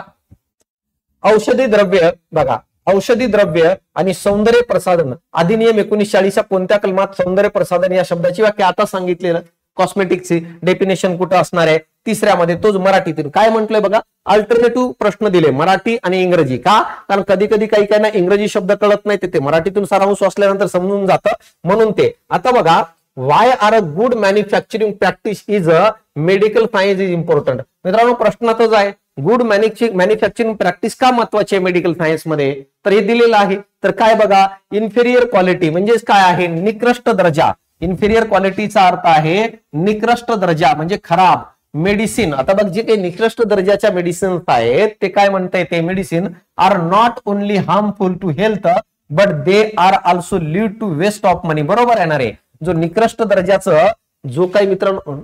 औषधी द्रव्य बघा, औषधी द्रव्य आणि सौंदर्य प्रसाधन अधिनियम 1940च्या कोणत्या कलमात सौंदर्य प्रसाधन या शब्दाची व्याख्या आता सांगितलेलं, कॉस्मेटिकची डेफिनेशन कुठं असणार आहे, तिसऱ्यामध्ये, तोच मराठीतून काय म्हटलंय बघा, अल्टरनेटिव्ह प्रश्न दिले मराठी आणि इंग्रजी. का, कारण कधी काही ना इंग्रजी शब्द कळत नाही, ते मराठीतून सारांश वाचल्यानंतर समजून जातं म्हणून ते. आता बघा, Y are a good manufacturing practice is a medical science is important. मित्रांनो प्रश्नातच आहे गुड मॅन्युफॅक्चरिंग प्रॅक्टिस का महत्वाची आहे मेडिकल सायन्स मध्ये, तर हे दिलेलं आहे. तर काय बघा, इन्फेरियर क्वालिटी म्हणजेच काय आहे, निकृष्ट दर्जा. इन्फेरियर क्वालिटीचा अर्थ आहे निकृष्ट दर्जा म्हणजे खराब. मेडिसिन, आता बघ जे काही निकृष्ट दर्जाच्या मेडिसिन आहेत ते काय म्हणताय, ते medicine are not only harmful to health but they are also lead to waste of money. बरोबर आहे ना रे. जो निकृष्ट दर्जाचं जो काही मित्रांनो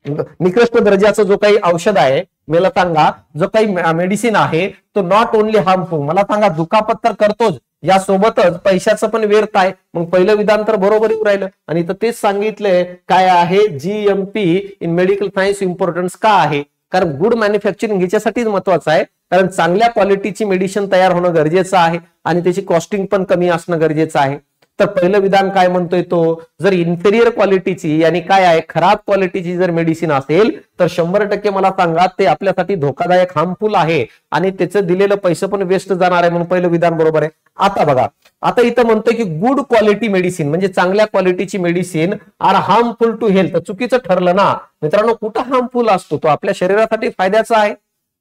निकृष्ट दर्जाचं जो काही औषध आहे, मला सांगा जो काही मेडिसिन आहे तो नॉट ओनली हार्मफुल, मला सांगा दुखापत तर करतोच, यासोबतच पैशाचं पण व्यर्थ आहे. मग पहिलं विधान तर बरोबर येऊ राहिलं. आणि इथं तेच सांगितलंय काय आहे, GMP in medical science importance का आहे, कारण गुड मॅन्युफॅक्चरिंग ह्याच्यासाठीच महत्वाचं आहे, कारण चांगल्या क्वालिटीची मेडिसिन तयार होणं गरजेचं आहे आणि त्याची कॉस्टिंग पण कमी असणं गरजेचं आहे. तर पहिलं विधान काय म्हणतोय तो, जर इन्फेरियर क्वालिटीची yani काय आहे खराब क्वालिटीची जर मेडिसिन असेल तर 100% मला सांगा ते आपल्यासाठी धोकादायक हार्मफुल आहे आणि त्याचं दिलेलं पैसे पण वेस्ट जाणार आहे, म्हणून पहिलं विधान बरोबर आहे. आता बघा, आता इथं म्हणतोय की गुड क्वालिटी मेडिसिन म्हणजे चांगल्या क्वालिटीची medicine are harmful to health. चुकीचं ठरलं ना मित्रांनो. कुठं हार्मफुल असतो, तो आपल्या शरीरासाठी फायद्याचा आहे,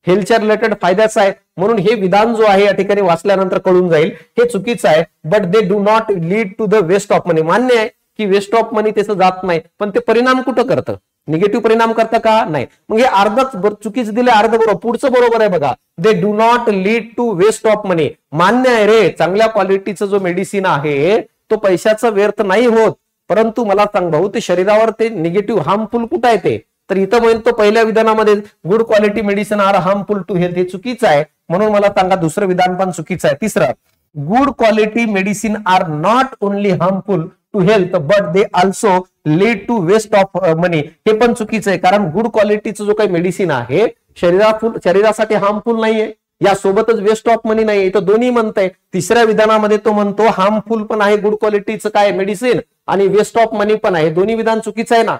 हेल्थच्या रिलेटेड फायद्याचा आहे. म्हणून हे विधान जो आहे या ठिकाणी वाचल्यानंतर कळून जाईल हे चुकीचं आहे. But they do not lead to the waste of money. मान्य आहे की वेस्ट ऑफ मनी त्याचं जात नाही, पण ते परिणाम कुठं करतं, निगेटिव्ह परिणाम करतं का, नाही. मग हे अर्धच चुकीचं दिले, अर्ध बरोबर. पुढचं बरोबर आहे बघा, they do not lead to waste of money. मान्य आहे रे, चांगल्या क्वालिटीचं जो मेडिसिन आहे तो पैशाचा व्यर्थ नाही होत, परंतु मला सांग भाऊ ते शरीरावर ते निगेटिव्ह हार्मफुल कुठं आहे ते, तर इथं म्हणतो पहिल्या विधानामध्ये good quality medicine are harmful to health, हे चुकीचं आहे. म्हणून मला सांगा दुसरं विधान पण चुकीचं आहे. तिसरं, good quality medicine are not only harmful to health but they also lead to waste of money, हे पण चुकीचं आहे. कारण गुड क्वालिटीचं जो काही मेडिसिन आहे शरीरासाठी हार्मफुल नाहीये, यासोबतच वेस्ट ऑफ मनी नाहीये, तो दोन्ही म्हणताय. तिसऱ्या विधानामध्ये तो म्हणतो हार्मफुल पण आहे गुड क्वालिटीचं काय मेडिसिन आणि वेस्ट ऑफ मनी पण आहे, दोन्ही विधान चुकीचं आहे ना.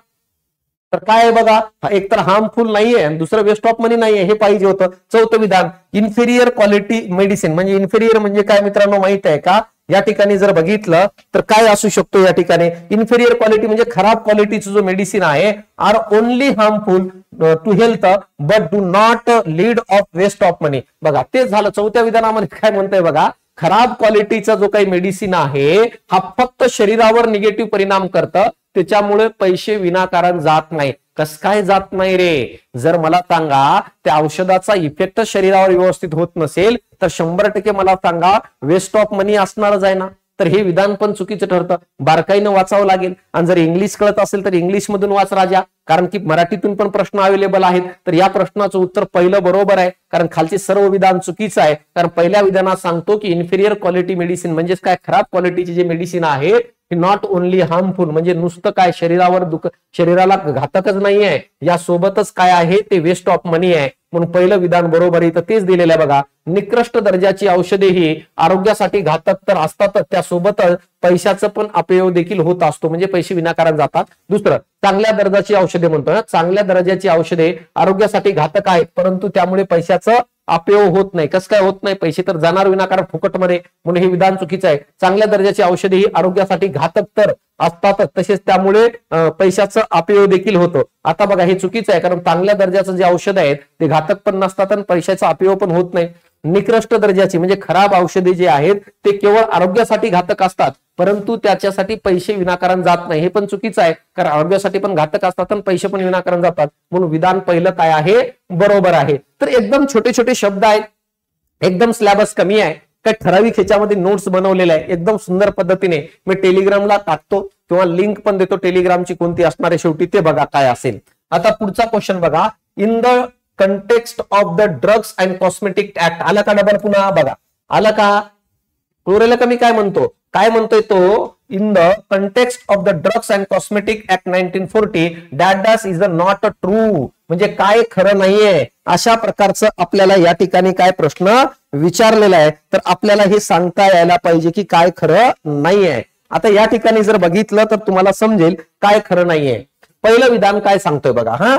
तर काय आहे बघा, एक तर हार्मफुल नाहीये आणि दुसरं वेस्ट ऑफ मनी नाहीये, हे पाहिजे होतं. चौथं विधान, इन्फेरियर क्वालिटी मेडिसिन म्हणजे इन्फेरियर म्हणजे काय मित्रांनो माहित आहे का, या ठिकाणी जर बघितलं तर काय असू शकतो या ठिकाणी, इन्फेरियर क्वालिटी म्हणजे खराब क्वालिटीचं जो मेडिसिन आहे are only harmful to health but do not lead of waste of money. बघा तेच झालं. चौथ्या विधानामध्ये काय म्हणतंय बघा, खराब क्वालिटीचा जो काही मेडिसिन आहे हा फक्त शरीरावर निगेटिव्ह परिणाम करतं, त्याच्यामुळे पैसे विनाकारण जात नाही. कस काय जात नाही रे, जर मला सांगा त्या औषधाचा इफेक्ट शरीरावर व्यवस्थित होत नसेल तर 100% मला सांगा वेस्ट ऑफ मनी असणारच आहे ना. तर हे विधान पण चुकीचं ठरतं, बारकाईनं वाचावं लागेल. आणि जर इंग्लिश कळत असेल तर इंग्लिश मधून वाच राजा, कारण की मराठीतून पण प्रश्न अवेलेबल आहेत. तर या प्रश्नाचं उत्तर पहिलं बरोबर आहे, कारण खालचे सर्व विधान चुकीचं आहे. कारण पहिल्या विधानात सांगतो की इन्फेरियर क्वालिटी मेडिसिन म्हणजेच काय खराब क्वालिटीचे जे मेडिसिन आहे नॉट ओनली हार्मफुल म्हणजे नुसतं काय शरीराला घातकच नाही आहे, यासोबतच काय आहे ते वेस्ट ऑफ मनी आहे. म्हणून पहिलं विधान बरोबर आहे. तर तेच दिलेलं आहे बघा, निकृष्ट दर्जाची औषधे ही आरोग्यासाठी घातक तर असतातच, त्यासोबतच पैशाचं पण अपव्यय देखील होत असतो, म्हणजे पैसे विनाकारण जातात. दुसरं, चांगल्या दर्जाची औषधे म्हणतो ना, चांगल्या दर्जाची औषधे आरोग्यासाठी घातक आहेत परंतु त्यामुळे पैशाचं अपव्यय होत नाही. कसं काय होत नाही, पैसे तर जाणार विनाकारण फुकटमध्ये, म्हणून हे विधान चुकीचं आहे. चांगल्या दर्जाची औषधे ही आरोग्यासाठी घातक तर असतातच, तसेच त्यामुळे पैशाचं अपव्यय देखील होतो. आता बघा हे चुकीचं आहे, कारण चांगल्या दर्जाचं जे औषध आहेत ते घातक पण नसतात आणि पैशाचा अपव्यय पण होत नाही. निकृष्ट दर्जाची म्हणजे खराब औषधे जे आहेत ते केवळ आरोग्यासाठी घातक असतात परंतु त्याच्यासाठी पैसे विनाकारण जात नाही, हे पण चुकीचं आहे. कारण आरोग्यासाठी पण घातक असतात आणि पैसे पण विनाकारण जातात, म्हणून विधान पहिलं काय आहे बरोबर आहे. तर एकदम छोटे छोटे शब्द आहेत, एकदम सिलेबस कमी आहे, काय ठराविक ह्याच्यामध्ये नोट्स बनवलेले आहे एकदम सुंदर पद्धतीने. मी टेलिग्रामला टाकतो किंवा लिंक पण देतो टेलिग्रामची कोणती असणार आहे शेवटी, ते बघा काय असेल. आता पुढचा क्वेश्चन बघा, in the context of the drugs and cosmetic act. आला का डबल पुन्हा बघा, आला का क्लोरेला कमी काय म्हणतो, काय म्हणतोय तो, in the context of the drugs and cosmetic act 1940 dash is not true म्हणजे काय खरं नाहीये. अशा प्रकारचं आपल्याला या ठिकाणी काय प्रश्न विचारलेला आहे, तर आपल्याला हे सांगता यायला पाहिजे की काय खरं नाहीये. आता या ठिकाणी जर बघितलं तर तुम्हाला समजेल काय खरं नाहीये. पहिलं विधान काय सांगतोय बघा, हा,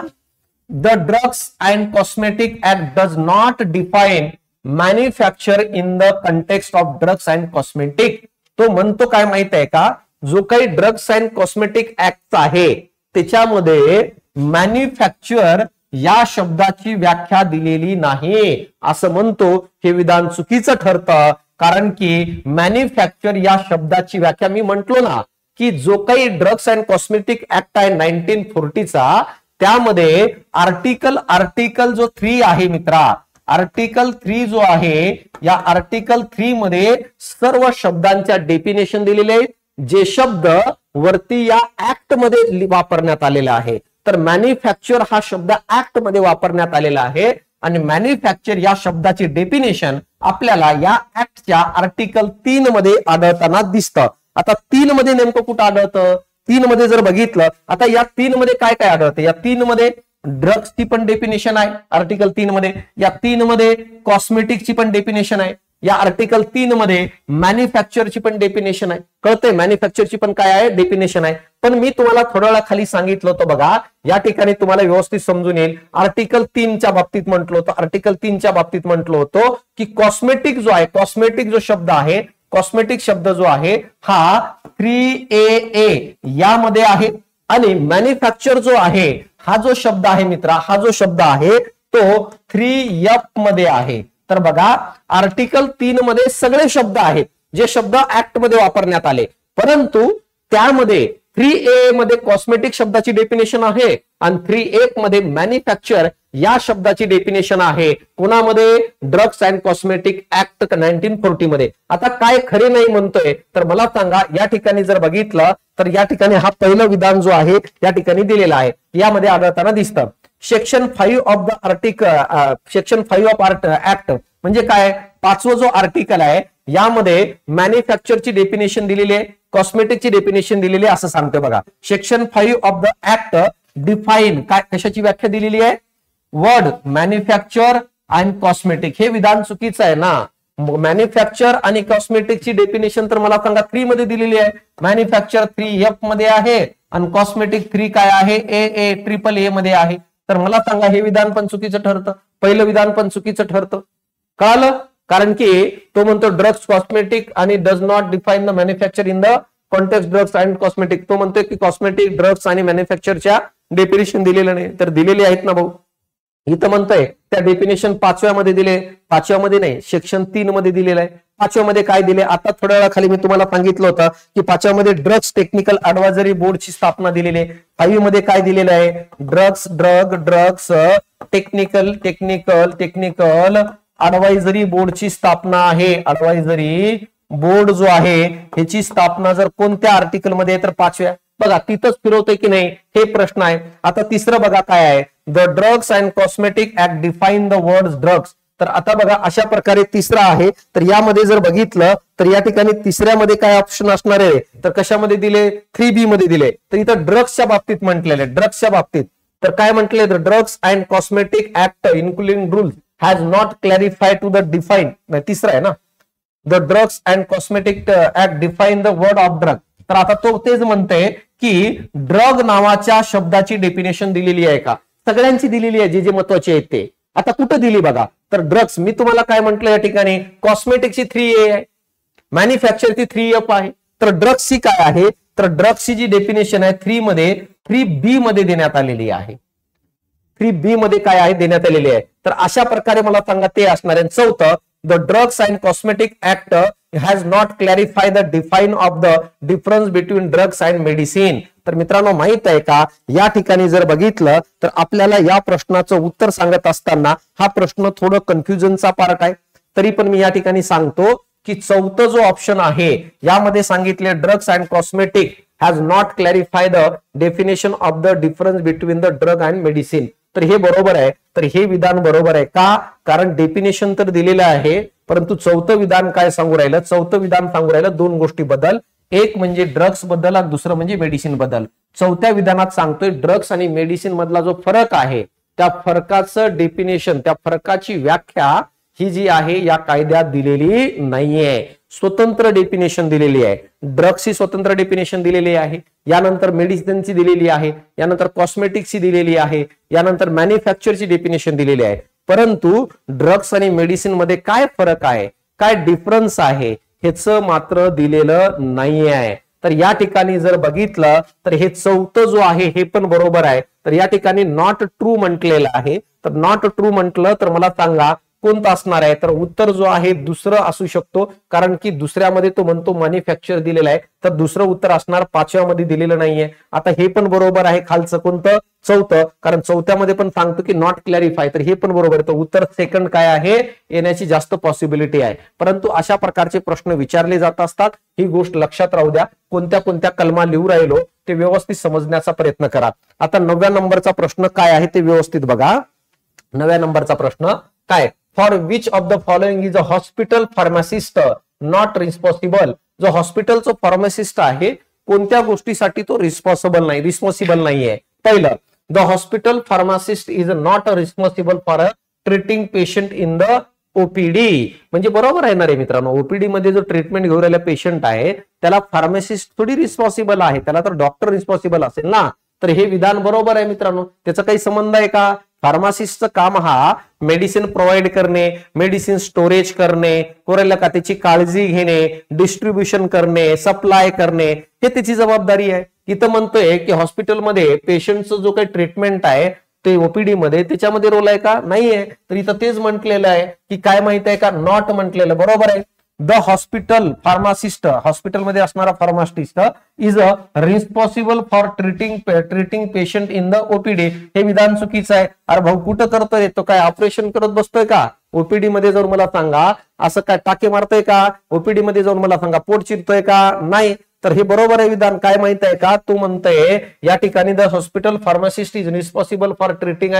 the drugs and cosmetic act does not define manufacture in the context of drugs and cosmetic. तो म्हणतो काय माहित आहे का, जो काही ड्रग्स अँड कॉस्मेटिक ऍक्ट आहे त्याच्यामध्ये मॅन्युफॅक्चर या शब्दाची व्याख्या दिलेली नाही असं म्हणतो. हे विधान चुकीचं ठरतं, कारण की मॅन्युफॅक्चर या शब्दाची व्याख्या मी म्हंटलो ना की जो काही ड्रग्स अँड कॉस्मेटिक ऍक्ट आहे 1940चा त्यामध्ये आर्टिकल जो 3 आहे मित्रा, आर्टिकल 3 जो आहे, या आर्टिकल 3 मध्ये सर्व शब्दांच्या डेफिनेशन दिलेले आहेत, जे शब्द वरती या ऍक्ट मध्ये वापरण्यात आलेला आहे. तर मॅन्युफॅक्चर हा शब्द ऍक्ट मध्ये वापरण्यात आलेला आहे आणि मॅन्युफॅक्चर या शब्दाची डेफिनेशन आपल्याला या ऍक्टच्या आर्टिकल 3 मध्ये आढळताना दिसतं. आता 3 मध्ये नेमकं कुठं आढळतं? 3 मध्ये जर बघितलं, आता या 3 मध्ये काय काय आढळतं? या 3 मध्ये ड्रग्सची पण डेफिनेशन आहे आर्टिकल 3 मध्ये, या 3 मध्ये कॉस्मेटिकची पण डेफिनेशन आहे, या आर्टिकल 3 मध्ये मॅन्युफॅक्चरची पण डेफिनेशन आहे. कळतंय? मॅन्युफॅक्चरची पण काय आहे? डेफिनेशन आहे. पण मी तुम्हाला थोड्या वेळा खाली सांगितलं होतं बघा, या ठिकाणी तुम्हाला व्यवस्थित समजून येईल. आर्टिकल 3च्या बाबतीत म्हटलं होतं, आर्टिकल 3च्या बाबतीत म्हटलं होतं की कॉस्मेटिक जो आहे, कॉस्मेटिक जो शब्द आहे, कॉस्मेटिक शब्द जो आहे हा 3AA यामध्ये आहे आणि मॅन्युफॅक्चर जो आहे हा जो शब्द आहे मित्रा, हा जो शब्द आहे तो 3F मध्ये आहे. तर बघा, आर्टिकल 3 मध्ये सगळे शब्द आहेत जे शब्द ऍक्ट मध्ये वापरण्यात आले, परंतु त्यामध्ये 3A मध्ये कॉस्मेटिक शब्दाची डेफिनेशन आहे आणि 3F मध्ये मॅन्युफॅक्चर या शब्दाची डेफिनेशन आहे. कोणामध्ये? ड्रग्स अँड कॉस्मेटिक ऍक्ट 1940 मध्ये. आता काय खरे नाही म्हणतोय तर मला सांगा, या ठिकाणी जर बघितलं तर या ठिकाणी हा पहिलं विधान जो आहे या ठिकाणी दिलेला आहे, यामध्ये आढळताना दिसतं. Section 5 of the article, section 5 of act म्हणजे काय? 5वां जो आर्टिकल आहे यामध्ये मॅन्युफॅक्चरची डेफिनेशन दिलेली आहे, कॉस्मेटिकची डेफिनेशन दिलेली आहे असं सांगतोय बघा. Section 5 of the act define काय, कशाची व्याख्या दिलेली आहे? Word manufacture and cosmetic. हे विधान चुकीचं आहे ना. मॅन्युफॅक्चर आणि कॉस्मेटिकची डेफिनेशन तर मला सांगा 3 मध्ये दिलेली आहे. मॅन्युफॅक्चर 3F मध्ये आहे आणि कॉस्मेटिक 3 काय आहे? AAAA मध्ये आहे. तर मला सांगा हे विधान पण चुकीचं ठरतं, पहिलं विधान पण चुकीचं ठरतं. कळालं? कारण की तो म्हणतो ड्रग्स कॉस्मेटिक आणि does not define the manufacture in the context drugs and cosmetic. तो म्हणतोय की कॉस्मेटिक, ड्रग्स आणि मॅन्युफॅक्चरच्या डेफिनेशन दिलेलं नाही. तर दिलेली आहेत ना भाऊ. इथं म्हणतोय त्या डेफिनेशन 5व्या मध्ये दिले, 5व्या मध्ये नाही, सेक्शन 3 मध्ये दिलेलं आहे. 5व्या मध्ये काय दिले? आता थोड्या वेळा खाली मी तुम्हाला सांगितलं होतं की 5व्या मध्ये ड्रग्स टेक्निकल ऍडवायझरी बोर्डची स्थापना दिलेली आहे. 5 मध्ये काय दिलेलं आहे? ड्रग्स टेक्निकल ऍडवायझरी बोर्डची स्थापना आहे. ऍडवायझरी बोर्ड जो आहे ह्याची स्थापना जर कोणत्या आर्टिकल मध्ये आहे तर 5व्या. बघा तिथंच फिरवतोय की नाही हे प्रश्न आहे. आता तिसरं बघा काय आहे? The drugs and cosmetic act define the word drugs. तर आता बघा अशा प्रकारे तिसरा आहे. तर यामध्ये जर बघितलं तर या ठिकाणी तिसऱ्यामध्ये काय ऑप्शन असणार आहे? तर कशामध्ये दिले? 3B मध्ये दिले. तर इथं ड्रग्सच्या बाबतीत म्हटलेले, ड्रग्सच्या बाबतीत तर काय म्हटले? The drugs and cosmetic act including rules has not clarify to the define. तिसरा आहे ना, the drugs and cosmetic act define the word of drug. तर आता तो तेच म्हणते की ड्रग नावाच्या शब्दाची डेफिनेशन दिलेली आहे का? सगळ्यांची दिलेली आहे, जे जे महत्वाचे आहेत ते. आता कुठं दिली बघा? तर ड्रग्स, मी तुम्हाला काय म्हटलं या ठिकाणी? कॉस्मेटिकची 3A आहे, मॅन्युफॅक्चरची 3F आहे. तर ड्रग्सची काय आहे? तर ड्रग्सची जी डेफिनेशन आहे 3 मध्ये 3B मध्ये देण्यात आलेली आहे. 3B मध्ये काय आहे? देण्यात आलेली आहे. तर अशा प्रकारे मला सांगा ते असणार आहे. चौथं, the drugs and cosmetic act has not clarify the define of the difference between drugs and medicine. तर मित्रांनो माहित आहे का, या ठिकाणी जर बघितलं तर आपल्याला या प्रश्नाचं उत्तर सांगत असताना हा प्रश्न थोडं कन्फ्युजनचा पार्ट आहे. तरी पण मी या ठिकाणी सांगतो की चौथं जो ऑप्शन आहे यामध्ये सांगितले drugs and cosmetic has not clarify the definition of the difference between the drug and medicine. तर हे बरोबर आहे. तर हे विधान बरोबर आहे का? कारण डेफिनेशन तर दिलेलं आहे, परंतु चौथं विधान काय सांगू राहिलं? चौथं विधान सांगू राहिलं दोन गोष्टी बद्दल. एक म्हणजे ड्रग्स बद्दल आणि दुसरं म्हणजे मेडिसिन बद्दल. चौथ्या विधानात सांगतोय ड्रग्स आणि मेडिसिन मधला जो फरक आहे त्या फरकाचं डेफिनेशन, त्या फरकाची व्याख्या ही जी आहे या कायद्यात दिलेली नाहीये. स्वतंत्र डेफिनेशन दिलेली आहे. ड्रग्सची स्वतंत्र डेफिनेशन दिलेली आहे, यानंतर मेडिसिनची दिलेली आहे, यानंतर कॉस्मेटिक्सची दिलेली आहे, यानंतर मॅन्युफॅक्चरची डेफिनेशन दिलेली आहे. परंतु ड्रग्स आणि मेडिसिन मध्ये काय फरक आहे, काय डिफरन्स आहे, हेच मात्र दिलेलं नाही आहे. तर या ठिकाणी जर बघितलं तर हे चौथं जो आहे हे पण बरोबर आहे. तर या ठिकाणी नॉट ट्रू म्हटलेलं आहे. तर नॉट ट्रू म्हटलं तर मला सांगा कोणता असणार आहे? तर उत्तर जो आहे दुसरं असू शकतो, कारण की दुसऱ्यामध्ये तो म्हणतो मॅन्युफॅक्चर दिलेला आहे, तर दुसरं उत्तर असणार 5व्यामध्ये दिलेलं नाहीये. आता हे पण बरोबर आहे, खालचं कोणतं? चौथं, कारण चौथ्यामध्ये पण सांगतो की नॉट क्लॅरिफाय, तर हे पण बरोबर आहे. तर उत्तर सेकंड काय आहे? येण्याची जास्त पॉसिबिलिटी आहे. परंतु अशा प्रकारचे प्रश्न विचारले जात असतात, ही गोष्ट लक्षात राहू द्या. कोणत्या कोणत्या कलमा लिहू राहिलो ते व्यवस्थित समजण्याचा प्रयत्न करा. आता 9व्या नंबरचा प्रश्न काय आहे ते व्यवस्थित बघा. 9व्या नंबरचा प्रश्न काय? For which of the following is a hospital pharmacist not responsible? जो हॉस्पिटलचा फार्मासिस्ट आहे, कोणत्या गोष्टीसाठी तो रिस्पॉन्सिबल नाहीये? पहिलं, the hospital pharmacist is not responsible for treating patient in the OPD. म्हणजे बरोबर आहे ना रे मित्रांनो, ओपीडी मध्ये जो ट्रीटमेंट घेऊन राहिला पेशंट आहे त्याला फार्मासिस्ट थोडी रिस्पॉन्सिबल आहे, त्याला तर डॉक्टर रिस्पॉन्सिबल असेल ना. तर हे विधान बरोबर आहे मित्रांनो. त्याचा काही संबंध आहे का? फार्मासिस्टचं काम हा मेडिसिन प्रोव्हाइड करणे, मेडिसिन स्टोरेज करणे, कोरेला का त्याची काळजी घेणे, डिस्ट्रीब्युशन करणे, सप्लाय करणे, हे त्याची जबाबदारी आहे. इथं म्हणतोय की हॉस्पिटलमध्ये पेशंटचं जो काही ट्रीटमेंट आहे ते ओपीडी मध्ये त्याच्यामध्ये रोल आहे का? नाहीये. तर इथं तेच म्हटलेलं आहे की काय माहित आहे का? नॉट म्हटलेलं. बरोबर आहे. द हॉस्पिटल फार्मासिस्ट, हॉस्पिटलमध्ये असणारा pharmacist is a responsible for treating patient in the OPD. हे विधान चुकीचं आहे. अरे भाऊ, कुठं करतोय तो? काय ऑपरेशन करत बसतोय का? ओपीडी मध्ये जाऊन मला सांगा, असं काय टाके मारतोय का? ओपीडी मध्ये जाऊन मला सांगा पोट चिरतोय का? नाही. तर हे बरोबर आहे विधान. काय माहित आहे का? तू म्हणतोय या ठिकाणी the hospital pharmacist is responsible for treating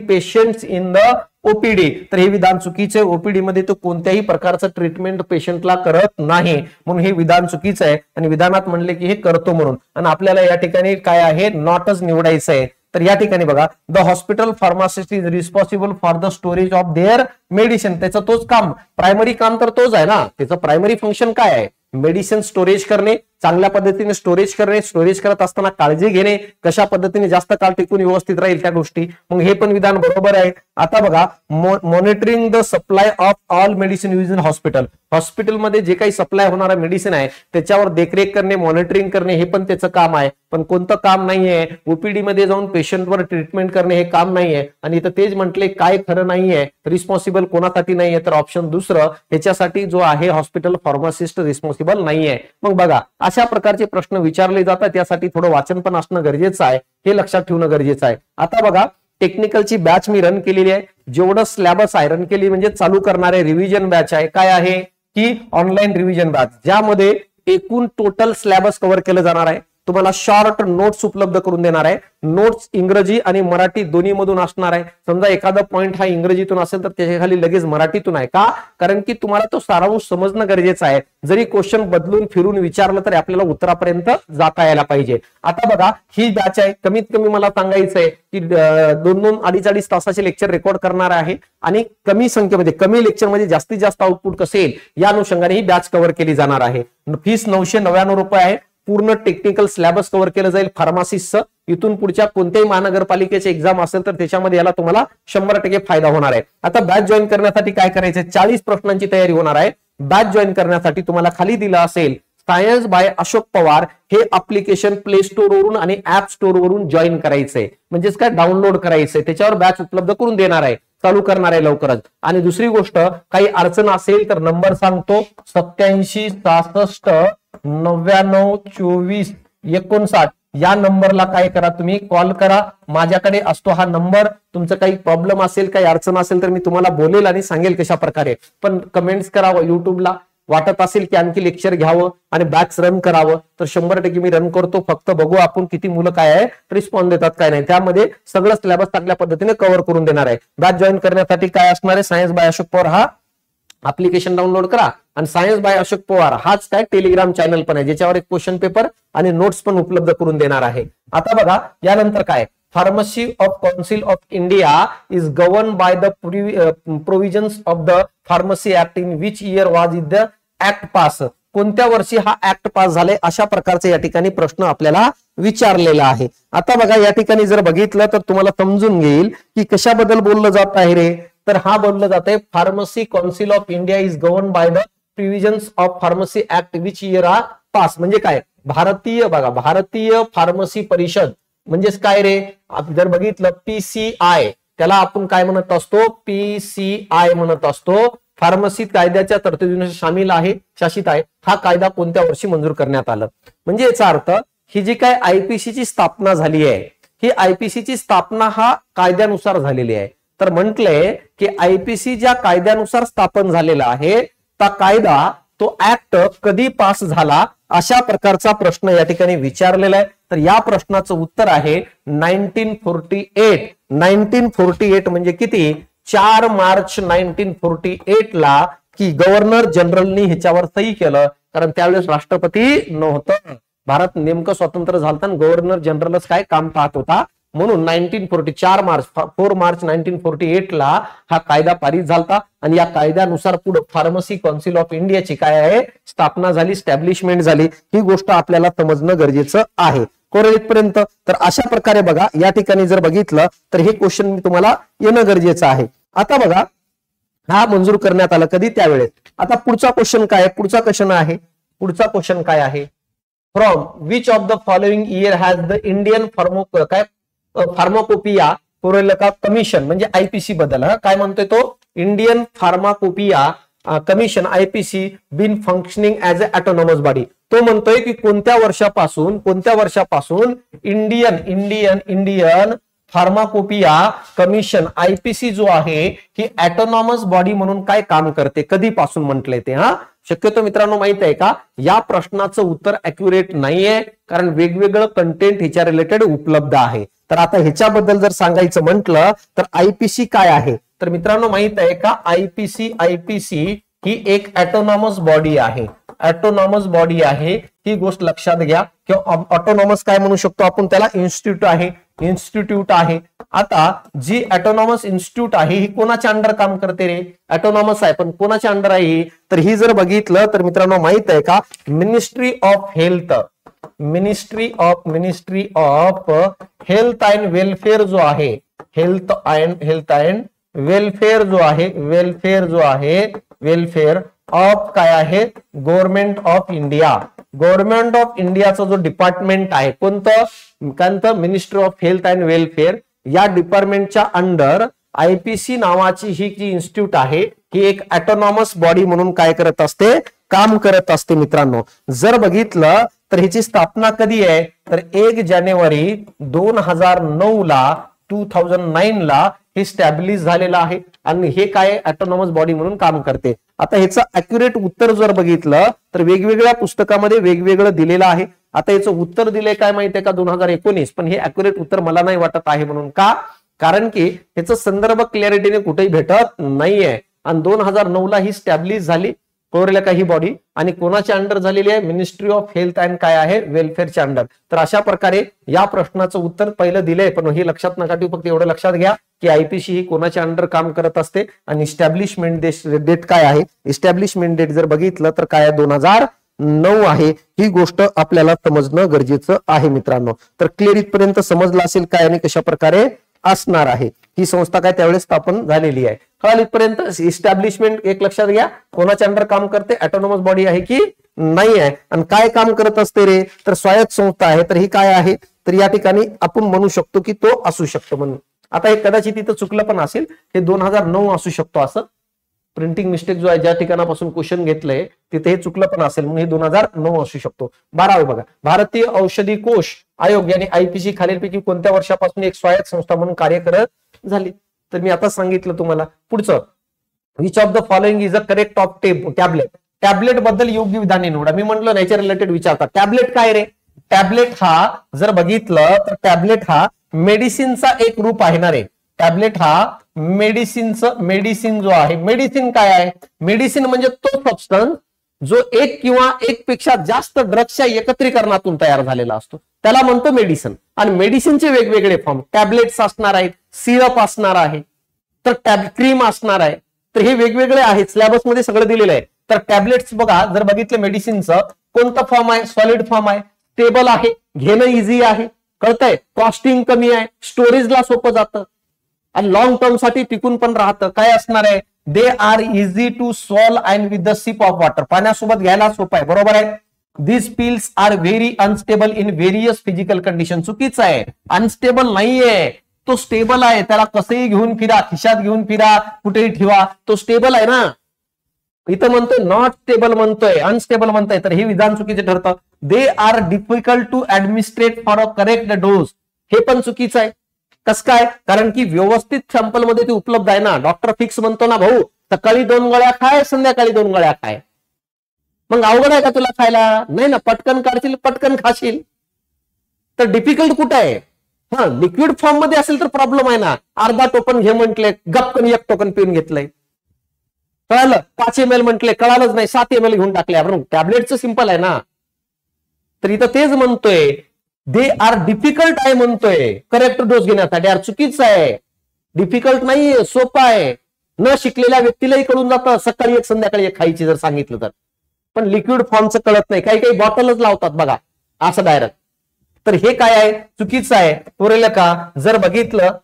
patients in the OPD. तर हे विधान चुकीचं आहे. ओपीडी मध्ये तो कोणत्याही प्रकारचं ट्रीटमेंट पेशंटला करत नाही, म्हणून हे विधान चुकीचं आहे. आणि विधानात म्हणले की हे करतो म्हणून, आणि आपल्याला या ठिकाणी काय आहे? नॉटच निवडायचं आहे. तर या ठिकाणी बघा, the hospital pharmacist is responsible for the storage of their medicine. त्याचं तोच काम, प्रायमरी काम तर तोच आहे ना. त्याचं प्रायमरी फंक्शन काय आहे? मेडिसिन स्टोरेज करणे, चांगल्या पद्धतीने स्टोरेज करणे, स्टोरेज करत असताना काळजी घेणे, कशा पद्धतीने जास्त काळ टिकून व्यवस्थित राहील त्या गोष्टी. मग हे पण विधान बरोबर आहे. आता बघा, monitoring the supply of all medicine use in hospital. हॉस्पिटलमध्ये जे काही सप्लाय होणारा मेडिसिन आहे त्याच्यावर देखरेख करणे, मॉनिटरिंग करणे, हे पण त्याचं काम आहे. पण कोणतं काम नाहीये? ओपीडी मध्ये जाऊन पेशंटवर ट्रीटमेंट करणे हे काम नाहीये. आणि इथं तेच म्हटले काय खरं नाहीये, रिस्पॉन्सिबल कोणासाठी नाहीये? तर ऑप्शन दुसरं, ह्याच्यासाठी जो आहे हॉस्पिटल फार्मासिस्ट रिस्पॉन्सिबल नाहीये. मग बघा, अशा प्रकारचे प्रश्न विचारले जातात, त्यासाठी थोडं वाचन पण असणं गरजेचं आहे, हे लक्षात ठेवणं गरजेचं आहे. आता बघा, टेक्निकलची बॅच मी रन केलेली आहे. जेवढं सिलेबस आहे रन केली म्हणजे चालू करणारे रिव्हिजन बॅच आहे. काय आहे? की ऑनलाईन रिव्हिजन बॅच, ज्यामध्ये एकूण टोटल सिलेबस कव्हर केलं जाणार आहे. तुम्हाला शॉर्ट नोट्स उपलब्ध करून देणार आहे. नोट्स इंग्रजी आणि मराठी दोन्ही मधून असणार आहे. समजा एखादा पॉइंट हा इंग्रजीतून असेल तर त्याच्या खाली लगेच मराठीतून आहे. का? कारण की तुम्हाला तो सारांश समजणं गरजेचं आहे. जरी क्वेश्चन बदलून फिरून विचारलं तरी आपल्याला उत्तरापर्यंत जाता यायला पाहिजे. आता बघा, ही बॅच आहे. कमीत कमी मला सांगायचं आहे की 2-2, 2.5 तासाचे लेक्चर रेकॉर्ड करणार आहे, आणि कमी संख्येमध्ये, कमी लेक्चरमध्ये जास्तीत जास्त आउटपुट कसं येईल या अनुषंगाने ही बॅच कव्हर केली जाणार आहे. फीस 999 रुपये आहे. पूर्ण टेक्निकल सिलेबस कव्हर केलं जाईल फार्मासिस्टचं. इथून पुढच्या कोणत्याही महानगरपालिकेचे एक्झाम असेल तर त्याच्यामध्ये याला तुम्हाला 100% फायदा होणार आहे. आता बॅच जॉईन करण्यासाठी काय करायचं? 40 प्रश्नांची तयारी होणार आहे. बॅच जॉईन करण्यासाठी तुम्हाला खाली दिलं असेल सायन्स बाय अशोक पवार, हे अप्लिकेशन प्ले स्टोर वरून आणि ऍप स्टोर वरून जॉईन करायचंय. म्हणजेच काय? डाउनलोड करायचंय. त्याच्यावर बॅच उपलब्ध करून देणार आहे, चालू करणार आहे लवकरच. आणि दुसरी गोष्ट, काही अडचण असेल तर नंबर सांगतो, 87 66 99 24 59. या नंबरला काय करा? तुम्ही कॉल करा. माझ्याकडे असतो हा नंबर. तुमचं काही प्रॉब्लेम असेल, काही अडचण असेल तर मी तुम्हाला बोलेल आणि सांगेल कशा प्रकारे. पण कमेंट्स करावं युट्यूबला. वाटत असेल की आणखी लेक्चर घ्यावं आणि बॅच रन करावं तर 100% मी रन करतो. फक्त बघू आपण किती मुलं काय आहे रिस्पॉन्स देतात काय नाही. त्यामध्ये सगळं सिलेबस चांगल्या पद्धतीने कव्हर करून देणार आहे. बॅच जॉईन करण्यासाठी काय असणार आहे? सायन्स बाय अशोक पवार हा अप्लिकेशन डाउनलोड करा, आणि सायन्स बाय अशोक पवार हाच काय टेलिग्राम चॅनल पण आहे, ज्याच्यावर एक क्वेश्चन पेपर आणि नोट्स पण उपलब्ध करून देणार आहे. आता बघा, यानंतर काय? Pharmacy of Council of India is governed by the provisions of the Pharmacy Act. In which year was it the act pass? कोणत्या वर्षी हा ऍक्ट पास झाले? अशा प्रकारचे या ठिकाणी प्रश्न आपल्याला विचारलेला आहे. आता बघा, या ठिकाणी जर बघितलं तर तुम्हाला समजून घेईल की कशाबद्दल बोललं जात आहे रे. तर हा बोललं जात आहे pharmacy council of India is govern by the provisions of pharmacy act which year are pass. म्हणजे काय? भारतीय, बघा, भारतीय फार्मसी परिषद म्हणजेच काय रे? जर बघितलं PCI त्याला आपण काय म्हणत असतो, PCI म्हणत असतो. फार्मसी कायद्याच्या तरतुदीनुसार शामिल आहे, शासित आहे. हा कायदा कोणत्या वर्षी मंजूर करण्यात आलं? म्हणजे याचा अर्थ ही जी काय आयपीसीची स्थापना झाली आहे, ही आयपीसीची स्थापना हा कायद्यानुसार झालेली आहे. तर म्हटलंय की आयपीसी ज्या कायद्यानुसार स्थापन झालेला आहे, त्या कायदा तो ऍक्ट कधी पास झाला, अशा प्रकारचा प्रश्न या ठिकाणी विचारलेला आहे. तर या प्रश्नाचं उत्तर आहे 1948. 1948 म्हणजे किती? 4 मार्च 1948 ला की गव्हर्नर जनरलनी ह्याच्यावर सही केलं. कारण त्यावेळेस राष्ट्रपती नव्हतं, भारत नेमकं स्वतंत्र झालं, गव्हर्नर जनरलच काय काम पाहत होता. म्हणून 4 मार्च 1948 ला हा कायदा पारित झाला. आणि या कायद्यानुसार पुढे फार्मसी काउन्सिल ऑफ इंडियाची काय आहे, स्थापना झाली, स्टॅब्लिशमेंट झाली. ही गोष्ट आपल्याला समजणं गरजेचं आहे. कोरेलितपर्यंत तर अशा प्रकारे बघा, या ठिकाणी जर बघितलं तर हे क्वेश्चन मी तुम्हाला येणं गरजेचं आहे. आता बघा, हा मंजूर करण्यात आला कधी? त्यावेळेस. आता पुढचा क्वेश्चन काय आहे? पुढचा क्वेश्चन काय आहे? From which of the following year has the Indian pharmacopoeia कोरेलिका कमिशन, म्हणजे आयपीसी बद्दल काय म्हणतोय तो, Indian pharmacopoeia commission IPC been functioning as a autonomous body. तो म्हणतोय की कोणत्या वर्षापासून इंडियन फार्माकोपिया कमिशन आयपीसी जो आहे ही ऑटोनॉमस बॉडी म्हणून काय काम करते, कधीपासून म्हटलंय ते. शक्यतो मित्रांनो माहित आहे का, या प्रश्नाचं उत्तर अॅक्युरेट नाहीये, कारण वेगवेगळं कंटेंट ह्याच्या रिलेटेड उपलब्ध आहे. तर आता ह्याच्याबद्दल जर सांगायचं म्हटलं तर आयपीसी काय आहे, तर मित्रांनो माहित आहे का, आयपीसी ही एक ऑटोनॉमस बॉडी आहे. ही गोष्ट लक्षात घ्या. किंवा ऑटोनॉमस काय म्हणू शकतो आपण त्याला, इन्स्टिट्यूट आहे. आता जी ऑटोनॉमस इन्स्टिट्यूट आहे ही कोणाच्या अंडर काम करते रे? ऑटोनॉमस आहे, पण कोणाच्या अंडर आहे? तर ही जर बघितलं तर मित्रांनो माहित आहे का, ministry of health and welfare जो आहे, हेल्थ अँड वेलफेअर ऑफ काय आहे, गव्हर्नमेंट ऑफ इंडियाचा जो डिपार्टमेंट आहे, कोणतं, ministry of health and welfare, या डिपार्टमेंटच्या अंडर आयपीसी नावाची ही जी इन्स्टिट्यूट आहे ही एक ऑटोनॉमस बॉडी म्हणून काय करत असते, काम करत असते. मित्रांनो जर बघितलं तर हिची स्थापना कधी आहे, तर 1 जानेवारी 2009 ला हे स्टॅब्लिश झालेलं आहे. आणि हे काय ऑटोनॉमस बॉडी म्हणून काम करते. आता ह्याचं अॅक्युरेट उत्तर जर बघितलं तर वेगवेगळ्या पुस्तकामध्ये वेगवेगळं दिलेलं आहे. आता याचं उत्तर दिलंय काय माहितीये का, 2019, पण हे अॅक्युरेट उत्तर मला नाही वाटत आहे. म्हणून का, कारण की ह्याचं संदर्भ क्लॅरिटीने कुठेही भेटत नाहीये. आणि 2009 ला ही स्टॅब्लिश झाली कोरेलिका ही बॉडी, आणि कोणाच्या अंडर झालेली आहे, मिनिस्ट्री ऑफ हेल्थ अँड काय आहे, वेलफेअरच्या अंडर. तर अशा प्रकारे या प्रश्नाचं उत्तर पहिलं दिलंय, पण हे लक्षात नका ठेवू, फक्त एवढं लक्षात घ्या की आयपीसी ही कोणाच्या अंडर काम करत असते. आणि इस्टॅब्लिशमेंट डेट काय आहे, इस्टॅब्लिशमेंट डेट जर बघितलं तर काय आहे, 2009 आहे. ही गोष्ट आपल्याला समजणं गरजेचं आहे मित्रांनो. तर क्लिअर इथपर्यंत समजलं असेल काय आणि कशा प्रकारे असणार आहे. ही संस्था काय त्यावेळेस स्थापन झालेली आहे. कळालं इथपर्यंत. इस्टॅब्लिशमेंट एक लक्षात घ्या, कोणाच्या अंडर काम करते, ऑटोनॉमस बॉडी आहे की नाही आहे. आणि काय काम करत असते रे, तर स्वायत्त संस्था आहे. तर ही काय आहे, तर या ठिकाणी आपण म्हणू शकतो की तो असू शकतो म्हणून. आता हे कदाचित इथं चुकलं पण असेल, हे 2009 असू शकतो, असं प्रिंटिंग मिस्टेक जो आहे ज्या ठिकाणापासून क्वेश्चन घेतलंय तिथे हे चुकलं पण असेल, म्हणून हे 2009 असू शकतो. 12 बघा, भारतीय औषधी कोष आयोग यानी आयपीसी खालीलपैकी कोणत्या वर्षापासून एक स्वायत्त संस्था म्हणून कार्य करत झाली. तर मी आता सांगितलं तुम्हाला. पुढचं, which of the following is a correct of tablet. Tablet बद्दल योग्य विधाने निवडा. मी म्हटलं नेचर रिलेटेड विचारतात. टॅबलेट काय रे, टॅबलेट हा जर बघितलं तर टॅबलेट हा मेडिसिनचा एक रूप आहे ना रे. टॅबलेट हा मेडिसिन जो आहे, मेडिसिन काय आहे, मेडिसिन म्हणजे तो सबस्टन्स जो एक किंवा एक पेक्षा जास्त ड्रग्सच्या एकत्रीकरणातून तयार झालेला असतो, त्याला म्हणतो मेडिसिन. आणि मेडिसिनचे वेगवेगळे फॉर्म, टॅबलेट्स असणार आहेत, सिरप असणार आहे, तर क्रीम असणार आहे. तर हे वेगवेगळे आहेत, सिलेबस मध्ये सगळं दिलेलं आहे. तर टॅबलेट्स बघा, जर बघितलं मेडिसिनचं कोणतं फॉर्म आहे, सॉलिड फॉर्म आहे, स्टेबल आहे, घेणं इझी आहे, कळतंय, कॉस्टिंग कमी आहे, स्टोरेजला सोपं जातं आणि लॉंग टर्म साठी टिकून पण राहतं. काय असणार आहे, they are easy to solve and with the sip of water, पाण्यासोबत घ्यायला सोपं आहे, बरोबर आहे. This pills are very unstable in various physical condition. चुकीचं आहे, अनस्टेबल नाहीये. तो स्टेबल आहे, त्याला कसंही घेऊन फिरा, खिशात घेऊन फिरा, कुठेही ठेवा, तो स्टेबल आहे ना. इथं म्हणतोय नॉट स्टेबल म्हणतोय, अनस्टेबल म्हणतोय, तर हे विधान चुकीचे ठरतं. They are difficult to administrate for a correct dose, हे पण चुकीचं आहे. कसं काय? कारण की व्यवस्थित सॅम्पल मध्ये ते उपलब्ध आहे ना. डॉक्टर फिक्स म्हणतो ना, भाऊ सकाळी 2 गोळ्या खाय, संध्याकाळी 2 गोळ्या खाय. मग अवघड आहे का तुला खायला? नाही ना, पटकन काढशील, पटकन खाशील. तर डिफिकल्ट कुठं आहे? हा, लिक्विड फॉर्म मध्ये असेल तर प्रॉब्लेम आहे ना. अर्धा टोकन घे म्हटले, गपकन 1 टोकन पिऊन घेतलंय. कळालं? 5 ml म्हटले, कळालंच नाही, 7 ml घेऊन टाकले. आपण टॅबलेटचं सिंपल आहे ना. तर इथं तेच म्हणतोय, दे आर डिफिकल्ट आहे म्हणतोय करेक्ट डोस घेण्यासाठी. यार चुकीचं आहे, डिफिकल्ट नाहीये, सोपं आहे. न शिकलेल्या व्यक्तीलाही कळून जातं सकाळी 1 संध्याकाळी 1 खायची जर सांगितलं तर. पण लिक्विड फॉर्मचं कळत नाही, काही काही बॉटलच लावतात बघा असं डायरेक्ट. तर हे काय आहे? चुकीचं आहे. पुरेल का? जर बघितलं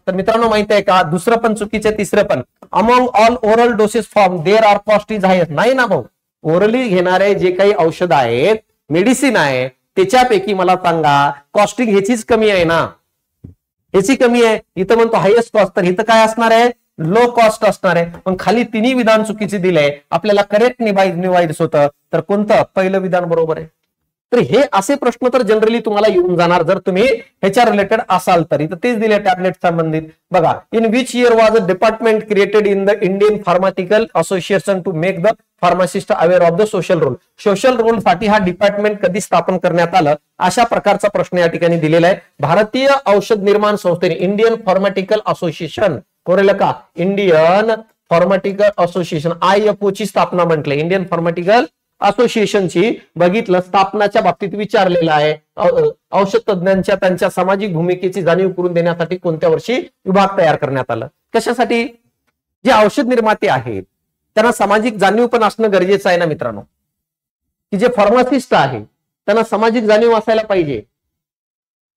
तर मित्रांनो माहिती आहे का, दुसरं पण चुकीचं आहे, तिसरं पण. Among all oral doses form there are cost is highest. नाही ना भाऊ, ओरली घेणारे जे काही औषध आहेत, मेडिसिन आहे, त्याच्यापैकी मला सांगा कॉस्टिंग ह्याचीच कमी आहे ना, ह्याची कमी आहे. इथं म्हणतो हायेस्ट कॉस्ट, तर इथं काय असणार आहे? लो कॉस्ट असणार आहे. पण खाली तिन्ही विधान चुकीचे दिले, आपल्याला करेक्ट निवाइड्स होतं. तर कोणतं? पहिलं विधान बरोबर आहे. तर हे असे प्रश्न तर जनरली तुम्हाला येऊन जाणार जर तुम्ही ह्याच्या रिलेटेड असाल तर. इथं तेच दिले टॅबलेट संबंधित. बघा, in which year was a department created in the Indian pharmaceutical association to make the pharmacist aware of the social role. Social role साठी हा डिपार्टमेंट कधी स्थापन करण्यात आलं, अशा प्रकारचा प्रश्न या ठिकाणी दिलेला आहे. भारतीय औषध निर्माण संस्थेने, इंडियन फार्मास्युटिकल असोसिएशन, कोरेल का? इंडियन फार्मास्युटिकल असोसिएशन, IFO ची स्थापना म्हटले. इंडियन फार्मास्युटिकल असोसिएशनची बघितलं स्थापनाच्या बाबतीत विचारलेलं आहे. औषध तज्ञांच्या त्यांच्या सामाजिक भूमिकेची जाणीव करून देण्यासाठी कोणत्या वर्षी विभाग तयार करण्यात आलं? कशासाठी? जे औषध निर्माते आहेत त्यांना सामाजिक जाणीव पण असणं गरजेचं आहे ना मित्रांनो. की जे फार्मासिस्ट आहे त्यांना सामाजिक जाणीव असायला पाहिजे.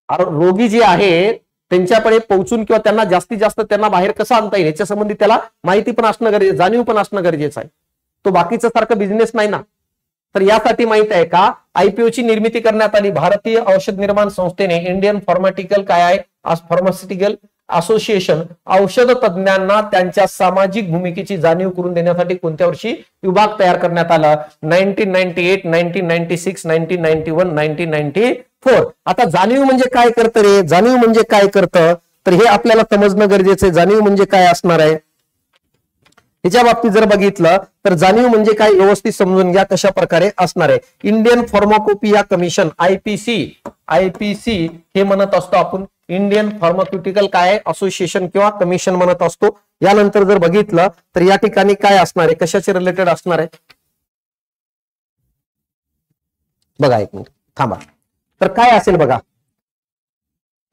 रोगी जे आहेत त्यांच्याकडे पोहोचून किंवा त्यांना जास्तीत जास्त त्यांना बाहेर कसं आणता येईल याच्या संबंधी त्याला माहिती पण असणं गरजेचं, जाणीव पण असणं गरजेचं आहे. तो बाकीचा सारखा बिझनेस नाही ना. तर यासाठी माहित आहे का, IPO ची निर्मिती करण्यात आली. भारतीय औषध निर्माण संस्थेने इंडियन फार्मास्युटिकल काय आहे? फार्मास्युटिकल असोसिएशन औषध तज्ञांना त्यांच्या सामाजिक भूमिकेची जाणीव करून देण्यासाठी कोणत्या वर्षी विभाग तयार करण्यात आला? 1998, 1996, 1991, 1994. आता जाणीव म्हणजे काय करतं रे? जाणीव म्हणजे काय करतं तर हे आपल्याला समजणं गरजेचं आहे. जाणीव म्हणजे काय असणार आहे ह्याच्या बाबतीत जर बघितलं तर जाणीव म्हणजे काय व्यवस्थित समजून घ्या कशा प्रकारे असणार आहे. इंडियन फार्माकोपिया कमिशन, IPC हे म्हणत असतो आपण. इंडियन फार्मास्युटिकल काय असोसिएशन किंवा कमिशन म्हणत असतो. यानंतर जर बघितलं तर या ठिकाणी काय असणार आहे, कशाचे रिलेटेड असणार आहे बघा. 1 मिनिट थांबा. तर काय असेल बघा,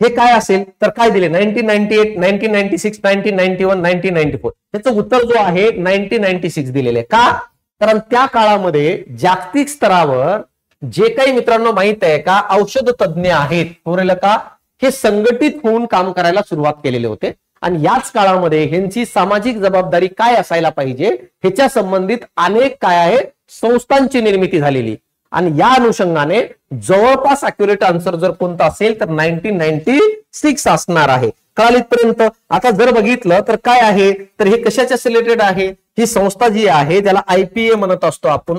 हे काय असेल तर काय दिले? 1998, 1996, 1991, 1994. त्याचं उत्तर जो आहे 1996 दिलेलं आहे. का? कारण त्या काळामध्ये जागतिक स्तरावर जे काही मित्रांनो माहित आहे का औषध तज्ञ आहेत, पुरेल का, हे संघटित होऊन काम करायला सुरुवात केलेले होते. आणि याच काळामध्ये ह्यांची सामाजिक जबाबदारी काय असायला पाहिजे ह्याच्या संबंधित अनेक काय आहे संस्थांची निर्मिती झालेली. आणि या अनुषंगाने जवळपास अॅक्युरेट आन्सर जर कोणता असेल तर 1996 असणार आहे. कळालीपर्यंत. आता जर बघितलं तर काय आहे तर हे कशाच्या रिलेटेड आहे? ही संस्था जी आहे त्याला IPA म्हणत असतो आपण.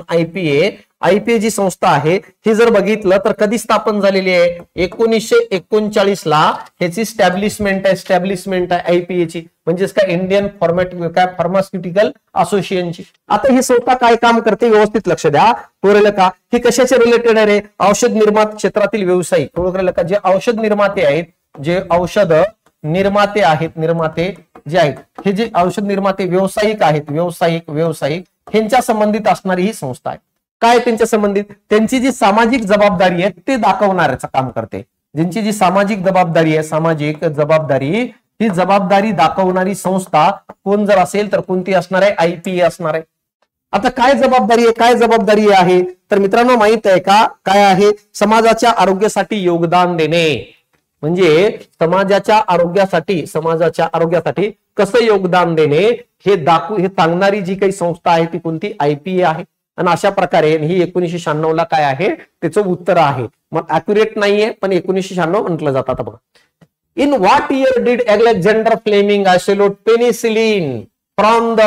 IPA जी संस्था आहे ही जर बघितलं तर कधी स्थापन झालेली आहे? 1939 ला ह्याची स्टॅब्लिशमेंट आहे IPA ची. म्हणजेच काय? इंडियन फार्मास्युटिकल असोसिएशनची. आता ही संस्था काय काम करते व्यवस्थित लक्ष द्या. पुरेल का? ही कशाच्या रिलेटेड आहे रे? औषध निर्माण क्षेत्रातील व्यावसायिक. पुरेल का? जे औषध निर्माते आहेत, जे औषध निर्माते आहेत, निर्माते जे आहेत हे जे औषध निर्माते व्यावसायिक आहेत, व्यावसायिक ह्यांच्या संबंधित असणारी ही संस्था आहे. काय त्यांच्या संबंधित? त्यांची जी सामाजिक जबाबदारी आहे ते दाखवण्याचं काम करते. ज्यांची जी सामाजिक जबाबदारी आहे, सामाजिक जबाबदारी, ही जबाबदारी दाखवणारी संस्था कोण जर असेल तर कोणती असणार आहे? IPA असणार आहे. आता काय जबाबदारी आहे? काय जबाबदारी आहे तर मित्रांनो माहित आहे का काय आहे? समाजाच्या आरोग्यासाठी योगदान देणे. म्हणजे समाजाच्या आरोग्यासाठी कसं योगदान देणे हे सांगणारी जी काही संस्था आहे ती कोणती? IPA आहे. आणि अशा प्रकारे ही 1996 ला काय आहे त्याचं उत्तर आहे. मग अॅक्युरेट नाहीये पण 1996 म्हटलं जातं. बघा in what year did Alexander Fleming isolate penicillin from the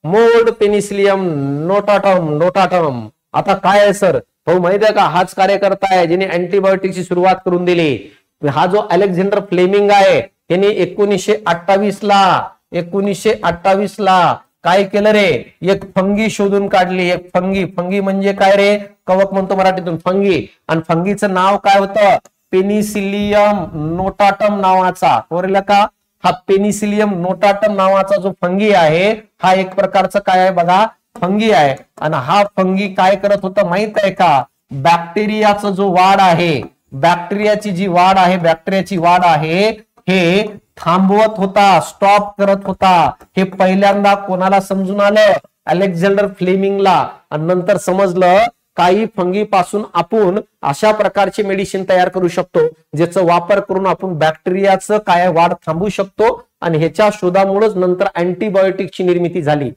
mould Penicillium notatum. आता काय आहे सर, हो माहिती आहे का, हाच कार्यकर्ता आहे ज्याने अँटीबायोटिकची सुरुवात करून दिली. हा जो अलेक्झांडर फ्लेमिंग आहे त्याने 1928 ला काय केलं रे, एक फंगी शोधून काढली. एक फंगी म्हणजे काय रे, कवक म्हणतो मराठीतून, फंगी. आणि फंगीचं नाव काय होतं, पेनिसिलियम नोटाटम नावाचा. बरोबर का, हा पेनिसिलियम नोटाटम नावाचा जो फंगी आहे हा एक प्रकारचा काय आहे बघा, फंगी आहे. आणि हा फंगी काय करत होता माहित आहे का, बॅक्टेरियाचा जो वाढ आहे, बॅक्टेरियाची जी वाढ आहे, बॅक्टेरियाची वाढ आहे हे थांबवत होता, स्टॉप करत होता. हे पहिल्यांदा कोणाला समजून आलं, अलेक्झांडर फ्लेमिंगला. आणि नंतर समजलं काही फंगी पासून आपण अशा प्रकारचे मेडिसिन तयार करू शकतो ज्याचा वापर करून आपण बॅक्टेरियाचं काय वाढ थांबवू शकतो. आणि ह्याच्या शोधामुळेच नंतर अँटीबायोटिकची निर्मिती झाली.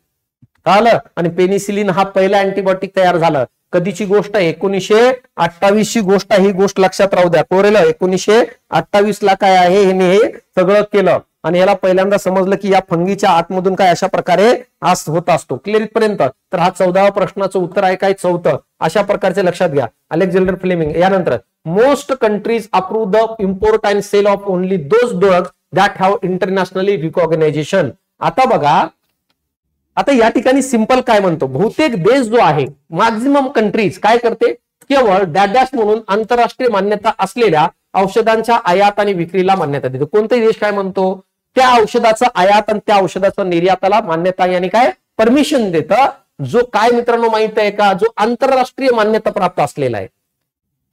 कळलं. आणि पेनिसिलिन हा पहिला अँटीबायोटिक तयार झालं. कधीची गोष्ट आहे, 1928 ची गोष्ट. ही गोष्ट लक्षात राहू द्या. कोरेल 1928 ला काय आहे, हे सगळं केलं. आणि याला पहिल्यांदा समजलं की या फंगीच्या आतमधून काय अशा प्रकारे होत असतो. क्लिअर इथपर्यंत. तर हा 14वा प्रश्नाचं उत्तर आहे काय, 4. अशा प्रकारचे लक्षात घ्या. Alexander Fleming. यानंतर most countries approve the import and sale of only those drugs that have internationally recognization. आता बघा, आता या ठिकाणी सिंपल काय म्हणतो, बहुतेक देश जो आहे, मॅक्झिमम कंट्रीज काय करते, केवळ डॅश म्हणून आंतरराष्ट्रीय मान्यता असलेल्या औषधांच्या आयात आणि विक्रीला मान्यता देतो. कोणताही देश काय म्हणतो, त्या औषधाचं आयात आणि त्या औषधाचं निर्याताला मान्यता यानी काय परमिशन देतं. जो काय मित्रांनो माहित आहे का, जो आंतरराष्ट्रीय मान्यता प्राप्त असलेला आहे.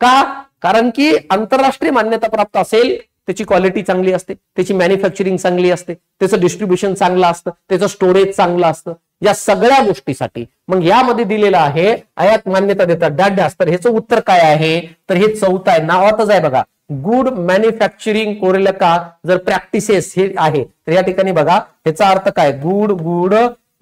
का, कारण की आंतरराष्ट्रीय मान्यता प्राप्त असेल त्याची क्वालिटी चांगली असते, त्याची मॅन्युफॅक्चरिंग चांगली असते, त्याचं डिस्ट्रीब्युशन चांगलं असतं, त्याचं स्टोरेज चांगलं असतं. या सगळ्या गोष्टीसाठी मग यामध्ये दिलेलं आहे आयात मान्यता देतात डॅश. तर ह्याचं उत्तर काय आहे, तर हे 4 आहे, नावातच आहे बघा, गुड मॅन्युफॅक्चरिंग कोरेल का. जर प्रॅक्टिसेस हे आहे तर या ठिकाणी बघा ह्याचा अर्थ काय, गुड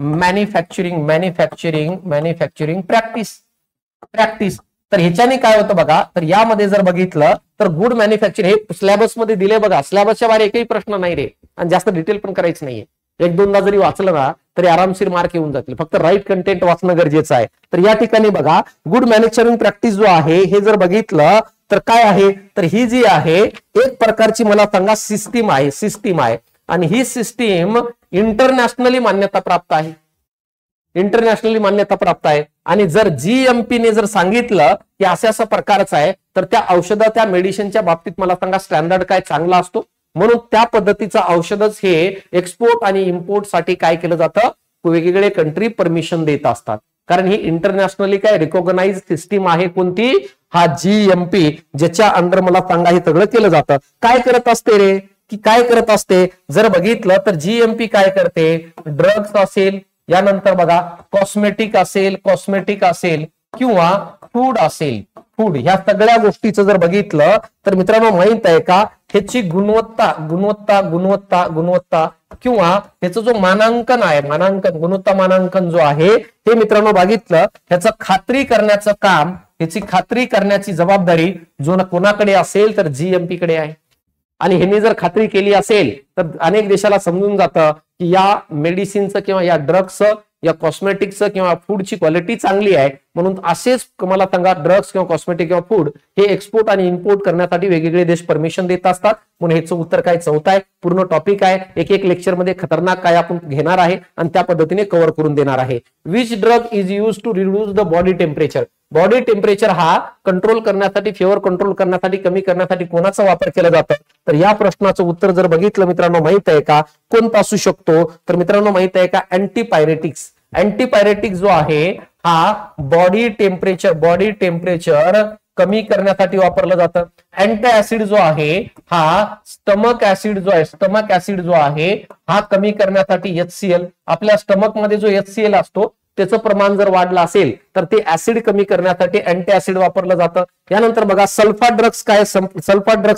मॅन्युफॅक्चरिंग प्रॅक्टिस. तर ह्याच्याने काय होतं बघा, तर यामध्ये जर बघितलं तर गुड मॅन्युफॅक्चरिंग हे सिलेबस मध्ये दिले बघा. सिलेबसच्या बाहेर एकही प्रश्न नाही रे, आणि जास्त डिटेल पण करायचं नाहीये. 1-2दा जरी वाचलं ना तरी आरामशीर मार्क येऊन जातील. फक्त राईट कंटेंट वाचणं गरजेचं आहे. तर या ठिकाणी बघा, गुड मॅन्युफॅक्चरिंग प्रॅक्टिस जो आहे हे जर बघितलं तर काय आहे, तर ही जी आहे एक प्रकारची मला सांगा सिस्टीम आहे. आणि ही सिस्टीम इंटरनॅशनली मान्यता प्राप्त आहे. आणि जर जीएमपी ने जर सांगितलं की असं प्रकारचं आहे तर त्या औषधा त्या मेडिसिनच्या बाबतीत मला सांगा स्टँडर्ड काय चांगला असतो. म्हणून त्या पद्धतीचं औषधच हे एक्सपोर्ट आणि इम्पोर्ट साठी काय केलं जातं, वेगवेगळे कंट्री परमिशन देत असतात. कारण ही इंटरनॅशनली काय रिकॉग्नाइज सिस्टीम आहे. कोणती, हा जीएमपी, ज्याच्या अंडर मला सांगा हे सगळं केलं जातं. काय करत असते रे, की काय करत असते, जर बघितलं तर जीएमपी काय करते, ड्रग्स असेल, यानंतर बघा कॉस्मेटिक असेल किंवा फूड असेल, ह्या सगळ्या गोष्टीचं जर बघितलं तर मित्रांनो माहित आहे का, ह्याची गुणवत्ता किंवा त्याचं जो मानांकन आहे, गुणवत्ता मानांकन जो आहे हे मित्रांनो बघितलं, ह्याचं खात्री करण्याचं काम, ह्याची खात्री करण्याची जबाबदारी जो कोणाकडे असेल तर जीएमपी कडे आहे. आणि ह्यांनी जर खात्री केली असेल तर अनेक देशाला समजून जातं की या मेडिसिनचं किंवा या ड्रग्सचं, या कॉस्मेटिक्सचं किंवा फूडची क्वालिटी चांगली आहे. म्हणून असेच मला सांगा ड्रग्स किंवा कॉस्मेटिक किंवा फूड हे एक्सपोर्ट आणि इम्पोर्ट करण्यासाठी वेगवेगळे देश परमिशन देत असतात. म्हणून ह्याचं उत्तर काय 4 आहे. पूर्ण टॉपिक आहे, एक लेक्चर मध्ये खतरनाक काय आपण घेणार आहे आणि त्या पद्धतीने कव्हर करून देणार आहे. Which drug is use to reduce the body temperature. Body temperature हा कंट्रोल करण्यासाठी, फेवर कंट्रोल करण्यासाठी, कमी करण्यासाठी कोणाचा वापर केला जातो. तर या प्रश्नाचं उत्तर जर बघितलं मित्रांनो माहित आहे का, कोणता असू शकतो, तर मित्रांनो माहित आहे का, अँटीपायरेटिक्स जो आहे हा बॉडी टेम्परेचर कमी करण्यासाठी वापरलं जातं. अँटीऍसिड जो आहे हा स्टमक ऍसिड जो आहे हा कमी करण्यासाठी HCl, आपल्या स्टमक मध्ये जो HCl असतो त्याचं प्रमाण जर वाढलं असेल तर ते ऍसिड कमी करण्यासाठी अँटी ऍसिड वापरलं जातं. यानंतर बघा सल्फा ड्रग्स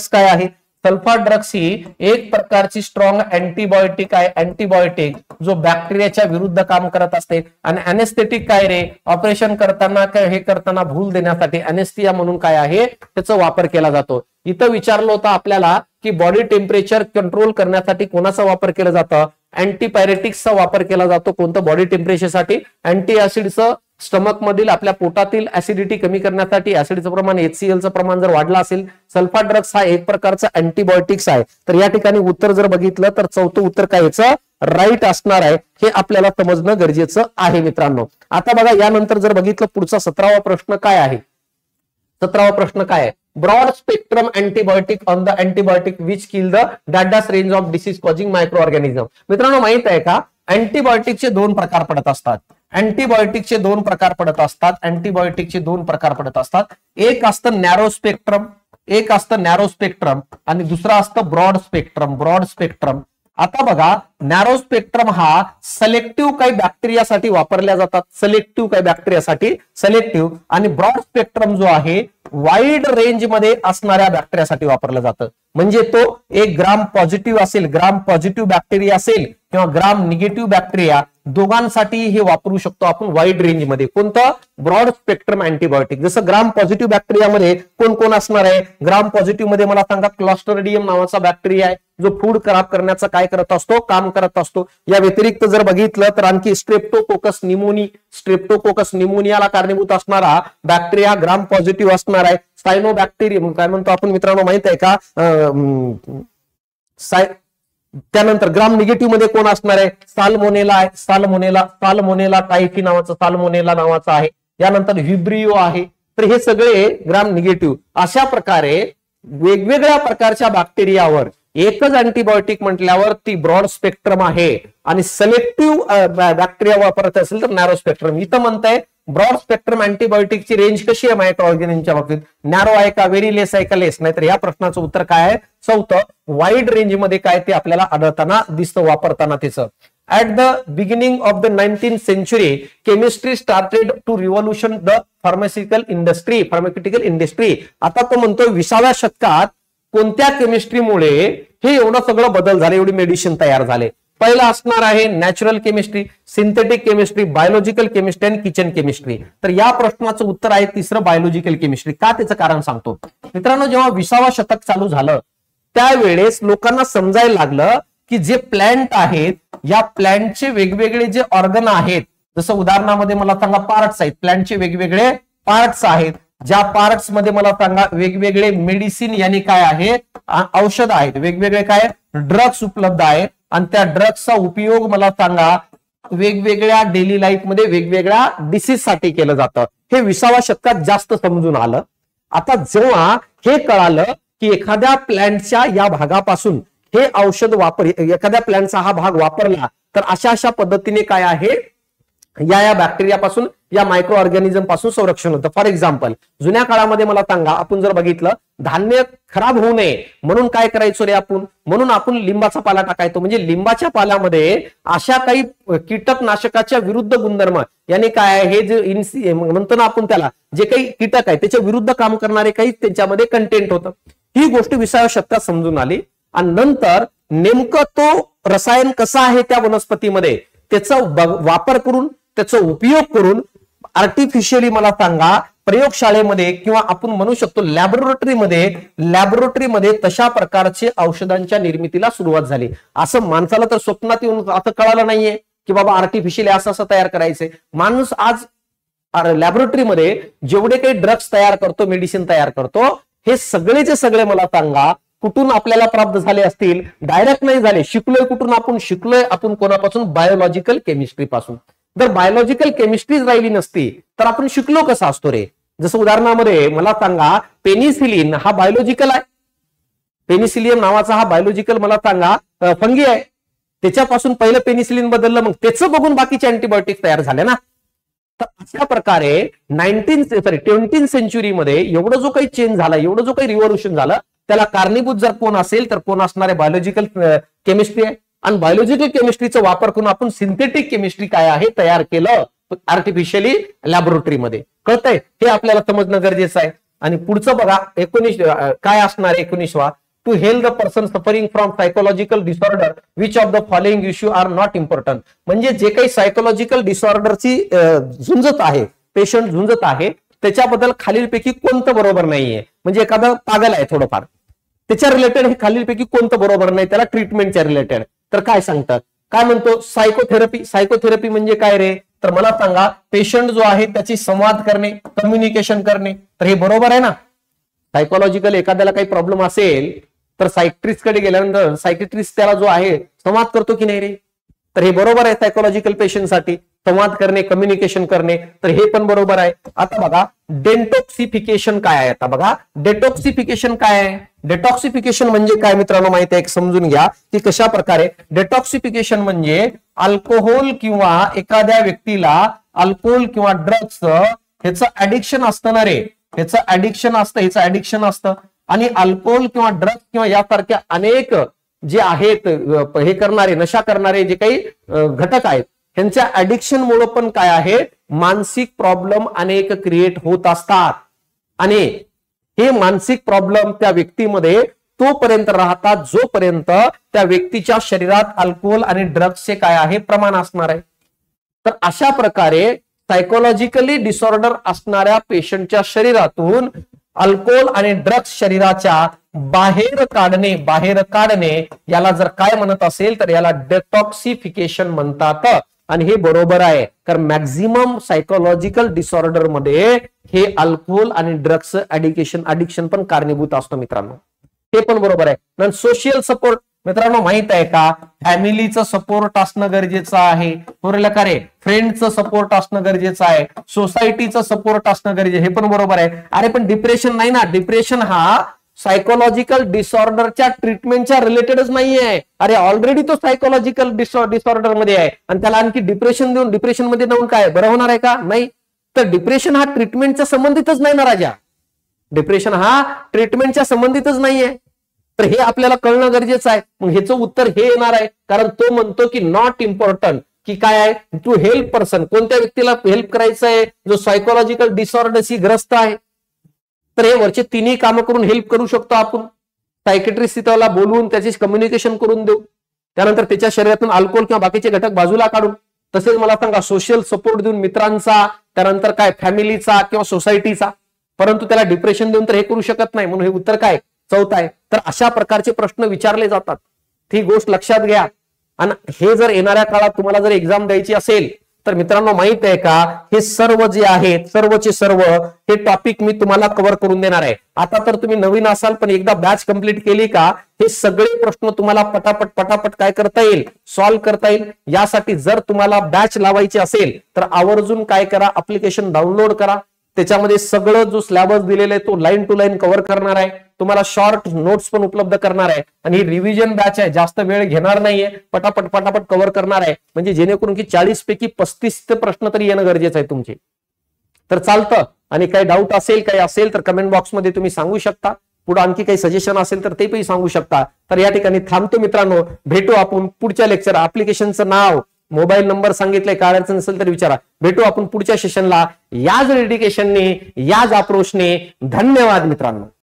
काय आहे,
सल्फा ड्रग्स ही एक प्रकारची स्ट्रॉंग अँटीबायोटिक आहे, अँटीबायोटिक जो बॅक्टेरियाच्या विरुद्ध काम करत असते. आणि अनेस्थेटिक काय रे, ऑपरेशन करताना काय हे करताना भूल देण्यासाठी अनेस्थिया म्हणून काय आहे त्याचा वापर केला जातो. इथं विचारलं होतं आपल्याला की बॉडी टेम्परेचर कंट्रोल करण्यासाठी कोणाचा वापर केला जातं, अँटीपायरेटिक्सचा वापर केला जातो. कोणतं बॉडी टेम्परेचरसाठी, अँटी ऍसिडचं स्टमक मधील आपल्या पोटातील ऍसिडिटी कमी करण्यासाठी, ऍसिडचं प्रमाण HClचं प्रमाण जर वाढलं असेल. सल्फा ड्रग्स हा एक प्रकारचा अँटीबायोटिक्स आहे. तर या ठिकाणी उत्तर जर बघितलं तर चौथं उत्तर काय याचं राईट असणार आहे, हे आपल्याला समजणं गरजेचं आहे मित्रांनो. आता बघा यानंतर जर बघितलं पुढचा 17वा प्रश्न काय आहे. 17वा प्रश्न काय आहे, broad spectrum antibiotic on the antibiotic which kill the डॅडास range of disease causing micro organism. मित्रांनो माहित आहे का, अँटीबायोटिकचे दोन प्रकार पडत असतात. अँटीबायोटिकचे दोन प्रकार पडत असतात. अँटीबायोटिकचे दोन प्रकार पडत असतात. एक असतं नॅरो स्पेक्ट्रम, एक असतं नॅरो स्पेक्ट्रम आणि दुसरं असतं ब्रॉड स्पेक्ट्रम. ब्रॉड स्पेक्ट्रम आता बघा, नॅरो स्पेक्ट्रम हा सिलेक्टिव्ह काही बॅक्टेरियासाठी वापरल्या जातात, सिलेक्टिव्ह काही बॅक्टेरियासाठी सिलेक्टिव्ह. आणि ब्रॉड स्पेक्ट्रम जो आहे वाईड रेंज मध्ये असणाऱ्या बॅक्टेरियासाठी वापरलं जातं. म्हणजे तो एक ग्राम पॉझिटिव्ह असेल, ग्राम पॉझिटिव्ह बॅक्टेरिया असेल किंवा ग्राम निगेटिव्ह बॅक्टेरिया, दोघांसाठी हे वापरू शकतो आपण वाईड रेंज मध्ये. कोणतं, ब्रॉड स्पेक्ट्रम अँटीबायोटिक. जसं ग्राम पॉझिटिव्ह बॅक्टेरियामध्ये कोण कोण असणार आहे, ग्राम पॉझिटिव्ह मध्ये मला सांगा क्लॉस्ट्रिडियम नावाचा बॅक्टेरिया आहे जो फूड खराब करण्याचं काय करत असतो, काम करत असतो. या व्यतिरिक्त जर बघितलं तर आणखी स्ट्रेप्टोकोकस निमोनियाला कारणीभूत असणारा बॅक्टेरिया ग्राम पॉझिटिव्ह असणार आहे. सायनोबॅक्टेरियम काय म्हणतो आपण मित्रांनो माहित आहे का, त्यानंतर ग्राम निगेटिव्ह मध्ये कोण असणार आहे, साल्मोनेला आहे. साल्मोनेला टायफी नावाचं साल्मोनेला नावाचं आहे. यानंतर व्हिब्रिओ आहे. तर हे सगळे ग्राम निगेटिव्ह. अशा प्रकारे वेगवेगळ्या प्रकारच्या बॅक्टेरियावर एकच अँटीबायोटिक म्हटल्यावर ती ब्रॉड स्पेक्ट्रम आहे. आणि सिलेक्टिव्ह बॅक्टेरिया वापरत असेल तर नॅरो स्पेक्ट्रम. इथं म्हणताय ब्रॉड स्पेक्ट्रम अँटीबायोटिकची रेंज कशी आहे मायक्रो ऑर्गॅनिझमच्या बाबतीत, नॅरो आहे का, व्हेरी लेस आहे का लेस. नाही तर या प्रश्नाचं उत्तर काय आहे, चौथं वाईड रेंज मध्ये काय ते आपल्याला आढळताना दिसतं वापरताना त्याचं. At the beginning of the 19th century, chemistry started to revolution the pharmaceutical industry. आता तो म्हणतोय 20व्या शतकात कोणत्या केमिस्ट्रीमुळे हे एवढं सगळं बदल झाले, एवढी मेडिसिन तयार झाले. पहिला असणार आहे natural chemistry, synthetic chemistry, biological chemistry आणि किचन केमिस्ट्री. तर या प्रश्नाचं उत्तर आहे तिसरं बायोलॉजिकल केमिस्ट्री. का, त्याचं कारण सांगतो मित्रांनो. जेव्हा 20वा शतक चालू झालं त्यावेळेस लोकांना समजायला लागलं की जे प्लॅन्ट आहेत, या प्लॅन्टचे वेगवेगळे जे ऑर्गन आहेत, जसं उदाहरणामध्ये मला सांगा पार्ट्स आहेत, प्लॅन्टचे वेगवेगळे पार्ट्स आहेत. ज्या पार्ट्स मध्ये मला सांगा वेगवेगळे मेडिसिन यानी काय आहे, औषध आहेत, वेगवेगळे काय ड्रग्स उपलब्ध आहेत. आणि त्या ड्रग्सचा उपयोग मला सांगा वेगवेगळ्या डेली लाईफ मध्ये वेगवेगळ्या डिसीज साठी केलं जातं. हे 20व्या शतकात जास्त समजून आलं. आता जेव्हा हे कळालं की एखाद्या प्लॅन्टच्या या भागापासून हे औषध एखाद्या प्लॅन्टचा हा भाग वापरला तर अशा पद्धतीने काय आहे, या बॅक्टेरियापासून, या मायक्रो ऑर्गॅनिझम पासून संरक्षण होतं. फॉर एक्झाम्पल जुन्या काळामध्ये मला सांगा, आपण जर बघितलं धान्य खराब होऊ नये म्हणून काय करायचो रे आपण, म्हणून आपण लिंबाचा पाला टाकायचो. म्हणजे लिंबाच्या पाल्यामध्ये अशा काही कीटकनाशकाच्या विरुद्ध गुणधर्म याने काय आहे, हे जे म्हणतो ना आपण त्याला, जे काही कीटक आहे त्याच्या विरुद्ध काम करणारे काही त्यांच्यामध्ये कंटेंट होतं. ही गोष्ट 20व्या शतकात समजून आली. आणि नंतर नेमकं तो रसायन कसा आहे त्या वनस्पतीमध्ये त्याचा वापर करून, त्याचा उपयोग करून आर्टिफिशियली मला सांगा प्रयोगशाळेमध्ये किंवा आपण म्हणू शकतो लॅबोरेटरीमध्ये तशा प्रकारचे औषधांच्या निर्मितीला सुरुवात झाली. असं माणसाला तर स्वप्नात येऊन असं कळालं नाहीये की बाबा आर्टिफिशियली असं तयार करायचंय. माणूस आज लॅबोरेटरीमध्ये जेवढे काही ड्रग्स तयार करतो, मेडिसिन तयार करतो, हे सगळेचे सगळे मला सांगा कुठून आपल्याला प्राप्त झाले असतील, डायरेक्ट नाही झाले. शिकलोय कुठून आपण, शिकलोय आपण कोणापासून, बायोलॉजिकल केमिस्ट्री पासून. जर बायोलॉजिकल केमिस्ट्रीच राहिली नसती तर आपण शिकलो कसं असतो रे. जसं उदाहरणामध्ये मला सांगा पेनिसिलिन हा बायोलॉजिकल आहे, पेनिसिलियम नावाचा हा बायोलॉजिकल मला सांगा फंगी आहे. त्याच्यापासून पहिलं पेनिसिलिन बदललं, मग त्याचं बघून बाकीचे अँटीबायोटिक तयार झाले ना. तर अशा प्रकारे 20th सेंचुरीमध्ये एवढं जो काही चेंज झाला, एवढं जो काही रिव्होल्युशन झालं, त्याला कारणीभूत जर कोण असेल तर कोण असणार आहे, बायोलॉजिकल केमिस्ट्री आहे. आणि बायोलॉजिकल केमिस्ट्रीचा वापर करून आपण सिंथेटिक केमिस्ट्री काय आहे तयार केलं आर्टिफिशियली लॅबोरेटरीमध्ये. कळतंय, हे आपल्याला समजणं गरजेचं आहे. आणि पुढचं बघा 19 काय असणार 19वा to help the person suffering from psychological disorder which of the following issue are not important. म्हणजे जे काही सायकोलॉजिकल डिसऑर्डरची झुंजत आहे, पेशंट झुंजत आहे, त्याच्याबद्दल खालीलपैकी कोणतं बरोबर नाहीये. म्हणजे एखादा पागल आहे थोडंफार, त्याच्या रिलेटेड हे खालीलपैकी कोणतं बरोबर नाही, त्याला ट्रीटमेंटच्या रिलेटेड. तर काय सांगतात, काय म्हणतो, सायकोथेरपी. सायकोथेरपी म्हणजे काय रे, तर मला सांगा, पेशंट जो आहे त्याची संवाद करणे, कम्युनिकेशन करणे. तर हे बरोबर आहे ना. सायकोलॉजिकल एखाद्याला काही प्रॉब्लेम असेल तर सायक्ट्रिस्ट कडे गेल्यानंतर सायक्ट्रिस्ट त्याला जो आहे संवाद करतो की नाही रे. तर हे बरोबर आहे, सायकोलॉजिकल पेशंटसाठी संवाद करणे, कम्युनिकेशन करणे. तर हे पण बरोबर आहे. आता बघा डेटॉक्सिफिकेशन काय आहे. आता बघा डेटॉक्सिफिकेशन काय आहे. डेटॉक्सिफिकेशन म्हणजे काय मित्रांनो माहिती आहे, समजून घ्या की कशा प्रकारे. डेटॉक्सिफिकेशन म्हणजे अल्कोहोल किंवा एखाद्या व्यक्तीला अल्कोहोल किंवा ड्रग्स ह्याचं ऍडिक्शन असतं ना रे, ह्याचं ऍडिक्शन असतं. आणि अल्कोहोल किंवा ड्रग्स किंवा यासारख्या अनेक जे आहेत हे करणारे, नशा करणारे जे काही घटक आहेत, ह्यांच्या ऍडिक्शन मुळे पण काय आहे, मानसिक प्रॉब्लेम अनेक क्रिएट होत असतात. आणि हे मानसिक प्रॉब्लेम त्या व्यक्तीमध्ये तोपर्यंत राहतात जोपर्यंत त्या व्यक्तीच्या शरीरात अल्कोहोल आणि ड्रग्सचे काय आहे प्रमाण असणार आहे. तर अशा प्रकारे सायकोलॉजिकली डिसऑर्डर असणाऱ्या पेशंटच्या शरीरातून अल्कोहोल आणि ड्रग्स शरीराच्या बाहेर काढणे याला जर काय म्हणत असेल तर याला डेटॉक्सिफिकेशन म्हणतात. आणि हे बरोबर आहे, कारण मॅक्झिमम सायकोलॉजिकल डिसऑर्डर मध्ये हे अल्कोहोल आणि ड्रग्स ऍडिक्शन पण कारणीभूत असतो मित्रांनो. हे पण बरोबर आहे. सोशल सपोर्ट मित्रांनो माहित आहे का, फॅमिलीचं सपोर्ट असणं गरजेचं आहे. बरोबर का रे, फ्रेंडचं सपोर्ट असणं गरजेचं आहे, सोसायटीचं सपोर्ट असणं गरजेचं, हे पण बरोबर आहे. अरे पण डिप्रेशन नाही ना, डिप्रेशन हा सायकोलॉजिकल डिसऑर्डरच्या ट्रीटमेंटच्या रिलेटेडच नाहीये. अरे ऑलरेडी तो सायकोलॉजिकल डिसऑर्डर मध्ये आहे आणि त्याला आणखी डिप्रेशन देऊन डिप्रेशन मध्ये नेऊन काय बरं होणार आहे का, नाही. तर डिप्रेशन हा ट्रीटमेंटच्या संबंधितच नाही ना राजा, डिप्रेशन हा ट्रीटमेंटच्या संबंधितच नाहीये. तर हे आपल्याला कळणं गरजेचं आहे. मग ह्याचं उत्तर हे येणार आहे, कारण तो म्हणतो की नॉट इम्पॉर्टंट, की काय आहे, टू हेल्प पर्सन, कोणत्या व्यक्तीला हेल्प करायचं आहे जो सायकोलॉजिकल डिसऑर्डरशी ग्रस्त आहे. तर हे वरचे तिन्ही कामं करून हेल्प करू शकतो आपण. सायकेट्रिस्ट त्याला बोलवून त्याचे कम्युनिकेशन करून देऊ, त्यानंतर त्याच्या शरीरातून अल्कोहोल किंवा बाकीचे घटक बाजूला काढून, तसेच मला सांगा सोशल सपोर्ट देऊन मित्रांचा, त्यानंतर काय फॅमिलीचा किंवा सोसायटीचा. परंतु त्याला डिप्रेशन देऊन तर हे करू शकत नाही, म्हणून हे उत्तर काय चौथा आहे. तर अशा प्रकारचे प्रश्न विचारले जातात, ही गोष्ट लक्षात घ्या. आणि हे जर येणाऱ्या काळात तुम्हाला जर एक्झाम द्यायची असेल तर मित्रांनो माहित आहे का, हे सर्व जे आहेत सर्वचे सर्व हे टॉपिक मी तुम्हाला कव्हर करून देणार आहे. आता तर तुम्ही नवीन असाल, पण एकदा बॅच कंप्लीट केली का हे सगळे प्रश्न तुम्हाला पटापट काय करता येईल, सॉल्व्ह करता येईल. यासाठी जर तुम्हाला बॅच लावायची असेल तर आवर्जून काय करा, ऍप्लिकेशन डाउनलोड करा. त्याच्यामध्ये सगळं जो सिलेबस दिलेला आहे तो लाईन टू लाईन कव्हर करणार आहे. तुम्हाला शॉर्ट नोट्स पण उपलब्ध करणार आहे. आणि ही रिव्हिजन बॅच आहे, जास्त वेळ घेणार नाहीये, पटापट कव्हर करणार आहे. म्हणजे जेणेकरून की 40 पैकी 35 प्रश्न तरी येणं गरजेचं आहे तुमचे. तर चालतं. आणि काही डाऊट असेल काही असेल तर कमेंट बॉक्समध्ये तुम्ही सांगू शकता. पुढे आणखी काही सजेशन असेल तर ते पण सांगू शकता. तर या ठिकाणी थांबतो मित्रांनो, भेटू आपण पुढच्या लेक्चर. ऍप्लिकेशनचं नाव, मोबाईल नंबर सांगितलंय, काय अडचण नसेल तर विचारा. भेटू आपण पुढच्या सेशनला याच डेडिकेशनने, याच अप्रोचने. धन्यवाद मित्रांनो.